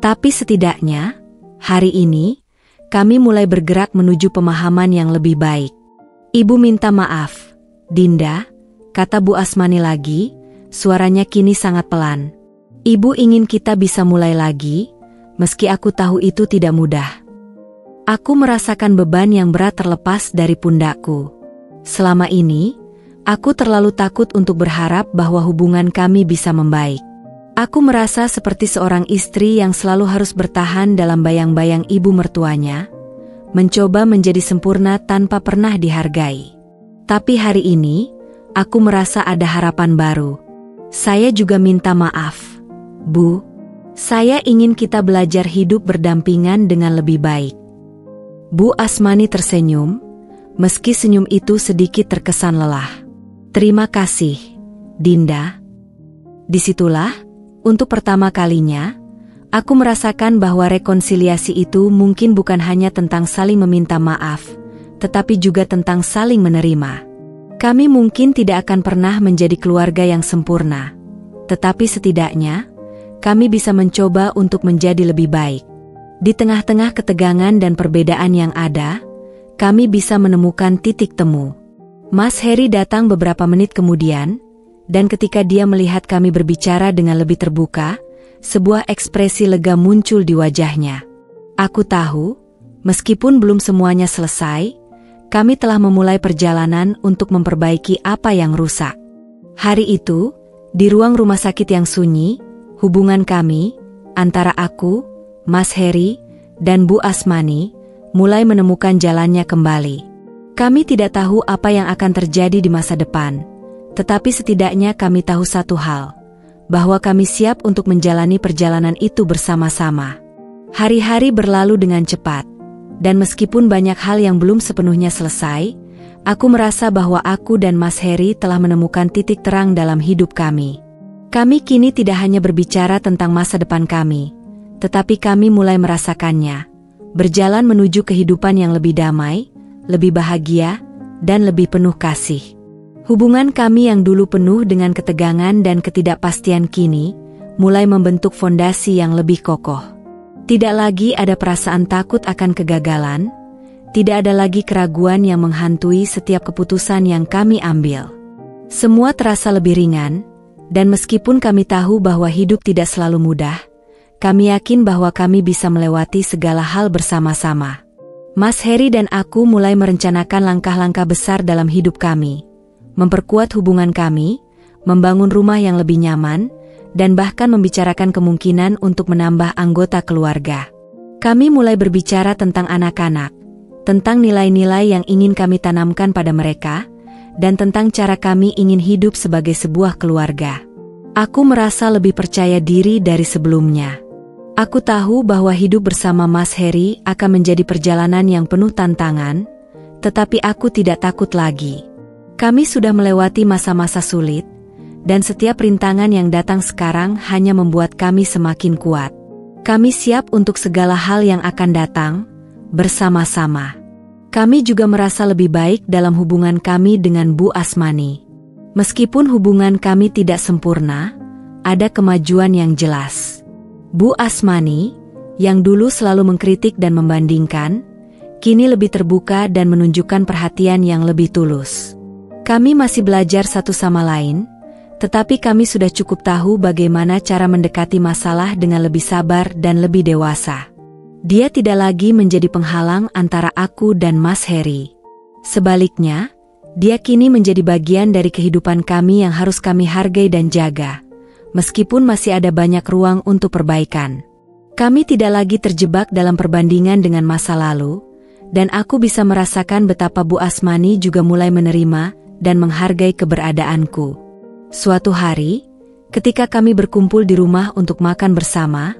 Tapi setidaknya, hari ini, kami mulai bergerak menuju pemahaman yang lebih baik. "Ibu minta maaf, Dinda," kata Bu Asmani lagi, suaranya kini sangat pelan. Ibu ingin kita bisa mulai lagi, meski aku tahu itu tidak mudah. Aku merasakan beban yang berat terlepas dari pundakku. Selama ini, aku terlalu takut untuk berharap bahwa hubungan kami bisa membaik. Aku merasa seperti seorang istri yang selalu harus bertahan dalam bayang-bayang ibu mertuanya, mencoba menjadi sempurna tanpa pernah dihargai. Tapi hari ini, aku merasa ada harapan baru. Saya juga minta maaf, Bu. Saya ingin kita belajar hidup berdampingan dengan lebih baik. Bu Asmani tersenyum, meski senyum itu sedikit terkesan lelah. Terima kasih, Dinda. Disitulah, untuk pertama kalinya, aku merasakan bahwa rekonsiliasi itu mungkin bukan hanya tentang saling meminta maaf, tetapi juga tentang saling menerima. Kami mungkin tidak akan pernah menjadi keluarga yang sempurna, tetapi setidaknya, kami bisa mencoba untuk menjadi lebih baik. Di tengah-tengah ketegangan dan perbedaan yang ada, kami bisa menemukan titik temu. Mas Heri datang beberapa menit kemudian, dan ketika dia melihat kami berbicara dengan lebih terbuka, sebuah ekspresi lega muncul di wajahnya. Aku tahu, meskipun belum semuanya selesai, kami telah memulai perjalanan untuk memperbaiki apa yang rusak. Hari itu, di ruang rumah sakit yang sunyi, hubungan kami, antara aku, Mas Heri, dan Bu Asmani, mulai menemukan jalannya kembali. Kami tidak tahu apa yang akan terjadi di masa depan, tetapi setidaknya kami tahu satu hal, bahwa kami siap untuk menjalani perjalanan itu bersama-sama. Hari-hari berlalu dengan cepat, dan meskipun banyak hal yang belum sepenuhnya selesai, aku merasa bahwa aku dan Mas Heri telah menemukan titik terang dalam hidup kami. Kami kini tidak hanya berbicara tentang masa depan kami, tetapi kami mulai merasakannya, berjalan menuju kehidupan yang lebih damai, lebih bahagia, dan lebih penuh kasih. Hubungan kami yang dulu penuh dengan ketegangan dan ketidakpastian kini, mulai membentuk fondasi yang lebih kokoh. Tidak lagi ada perasaan takut akan kegagalan, tidak ada lagi keraguan yang menghantui setiap keputusan yang kami ambil. Semua terasa lebih ringan, dan meskipun kami tahu bahwa hidup tidak selalu mudah, kami yakin bahwa kami bisa melewati segala hal bersama-sama. Mas Heri dan aku mulai merencanakan langkah-langkah besar dalam hidup kami, memperkuat hubungan kami, membangun rumah yang lebih nyaman, dan bahkan membicarakan kemungkinan untuk menambah anggota keluarga. Kami mulai berbicara tentang anak-anak, tentang nilai-nilai yang ingin kami tanamkan pada mereka, dan tentang cara kami ingin hidup sebagai sebuah keluarga. Aku merasa lebih percaya diri dari sebelumnya. Aku tahu bahwa hidup bersama Mas Heri akan menjadi perjalanan yang penuh tantangan, tetapi aku tidak takut lagi. Kami sudah melewati masa-masa sulit, dan setiap rintangan yang datang sekarang hanya membuat kami semakin kuat. Kami siap untuk segala hal yang akan datang, bersama-sama. Kami juga merasa lebih baik dalam hubungan kami dengan Bu Asmani. Meskipun hubungan kami tidak sempurna, ada kemajuan yang jelas. Bu Asmani, yang dulu selalu mengkritik dan membandingkan, kini lebih terbuka dan menunjukkan perhatian yang lebih tulus. Kami masih belajar satu sama lain, tetapi kami sudah cukup tahu bagaimana cara mendekati masalah dengan lebih sabar dan lebih dewasa. Dia tidak lagi menjadi penghalang antara aku dan Mas Heri. Sebaliknya, dia kini menjadi bagian dari kehidupan kami yang harus kami hargai dan jaga, meskipun masih ada banyak ruang untuk perbaikan. Kami tidak lagi terjebak dalam perbandingan dengan masa lalu, dan aku bisa merasakan betapa Bu Asmani juga mulai menerima dan menghargai keberadaanku. Suatu hari, ketika kami berkumpul di rumah untuk makan bersama,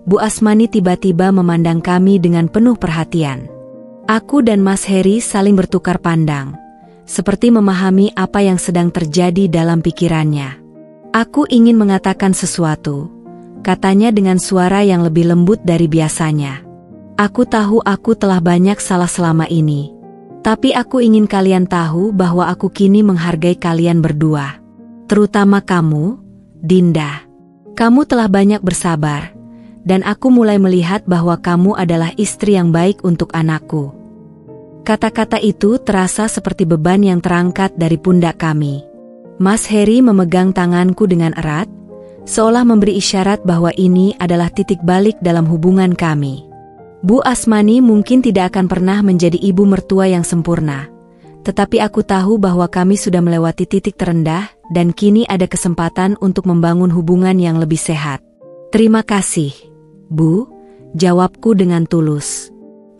Bu Asmani tiba-tiba memandang kami dengan penuh perhatian. Aku dan Mas Heri saling bertukar pandang, seperti memahami apa yang sedang terjadi dalam pikirannya. Aku ingin mengatakan sesuatu, katanya dengan suara yang lebih lembut dari biasanya. Aku tahu aku telah banyak salah selama ini. Tapi aku ingin kalian tahu bahwa aku kini menghargai kalian berdua. Terutama kamu, Dinda. Kamu telah banyak bersabar, dan aku mulai melihat bahwa kamu adalah istri yang baik untuk anakku. Kata-kata itu terasa seperti beban yang terangkat dari pundak kami. Mas Heri memegang tanganku dengan erat, seolah memberi isyarat bahwa ini adalah titik balik dalam hubungan kami. Bu Asmani mungkin tidak akan pernah menjadi ibu mertua yang sempurna, tetapi aku tahu bahwa kami sudah melewati titik terendah dan kini ada kesempatan untuk membangun hubungan yang lebih sehat. Terima kasih, Bu, jawabku dengan tulus.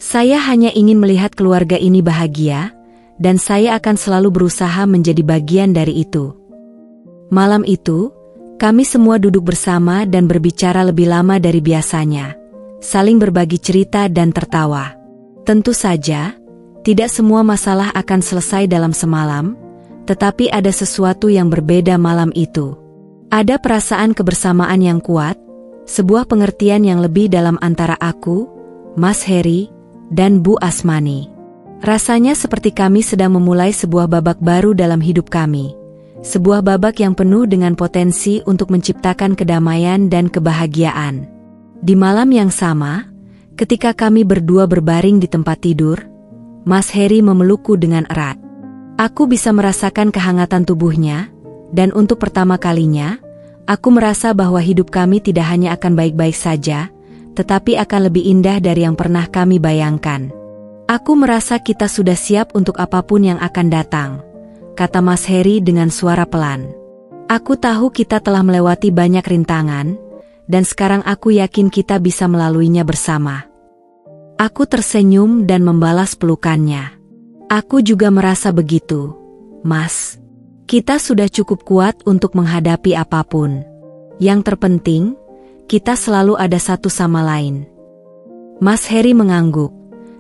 Saya hanya ingin melihat keluarga ini bahagia, dan saya akan selalu berusaha menjadi bagian dari itu. Malam itu, kami semua duduk bersama dan berbicara lebih lama dari biasanya, saling berbagi cerita dan tertawa. Tentu saja, tidak semua masalah akan selesai dalam semalam, tetapi ada sesuatu yang berbeda malam itu. Ada perasaan kebersamaan yang kuat, sebuah pengertian yang lebih dalam antara aku, Mas Heri, dan Bu Asmani. Rasanya seperti kami sedang memulai sebuah babak baru dalam hidup kami. Sebuah babak yang penuh dengan potensi untuk menciptakan kedamaian dan kebahagiaan. Di malam yang sama, ketika kami berdua berbaring di tempat tidur, Mas Heri memelukku dengan erat. Aku bisa merasakan kehangatan tubuhnya, dan untuk pertama kalinya, aku merasa bahwa hidup kami tidak hanya akan baik-baik saja, tetapi akan lebih indah dari yang pernah kami bayangkan. Aku merasa kita sudah siap untuk apapun yang akan datang, kata Mas Heri dengan suara pelan. Aku tahu kita telah melewati banyak rintangan, dan sekarang aku yakin kita bisa melaluinya bersama. Aku tersenyum dan membalas pelukannya. Aku juga merasa begitu, Mas. Kita sudah cukup kuat untuk menghadapi apapun. Yang terpenting, kita selalu ada satu sama lain. Mas Heri mengangguk,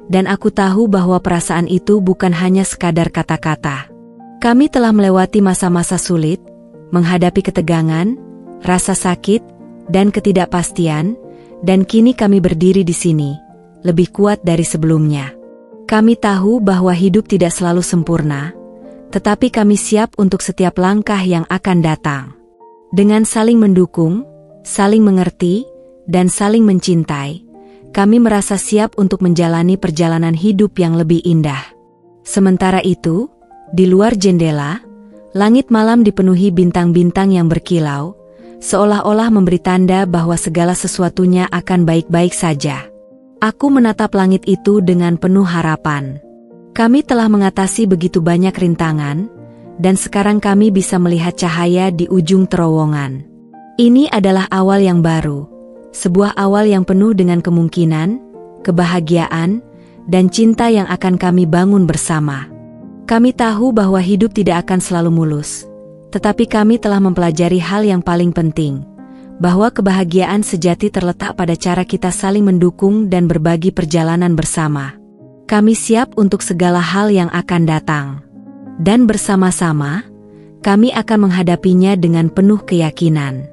dan aku tahu bahwa perasaan itu bukan hanya sekadar kata-kata. Kami telah melewati masa-masa sulit, menghadapi ketegangan, rasa sakit, dan ketidakpastian, dan kini kami berdiri di sini, lebih kuat dari sebelumnya. Kami tahu bahwa hidup tidak selalu sempurna, tetapi kami siap untuk setiap langkah yang akan datang. Dengan saling mendukung, saling mengerti, dan saling mencintai, kami merasa siap untuk menjalani perjalanan hidup yang lebih indah. Sementara itu, di luar jendela, langit malam dipenuhi bintang-bintang yang berkilau, seolah-olah memberi tanda bahwa segala sesuatunya akan baik-baik saja. Aku menatap langit itu dengan penuh harapan. Kami telah mengatasi begitu banyak rintangan, dan sekarang kami bisa melihat cahaya di ujung terowongan. Ini adalah awal yang baru, sebuah awal yang penuh dengan kemungkinan, kebahagiaan, dan cinta yang akan kami bangun bersama. Kami tahu bahwa hidup tidak akan selalu mulus, tetapi kami telah mempelajari hal yang paling penting, bahwa kebahagiaan sejati terletak pada cara kita saling mendukung dan berbagi perjalanan bersama. Kami siap untuk segala hal yang akan datang. Dan bersama-sama, kami akan menghadapinya dengan penuh keyakinan.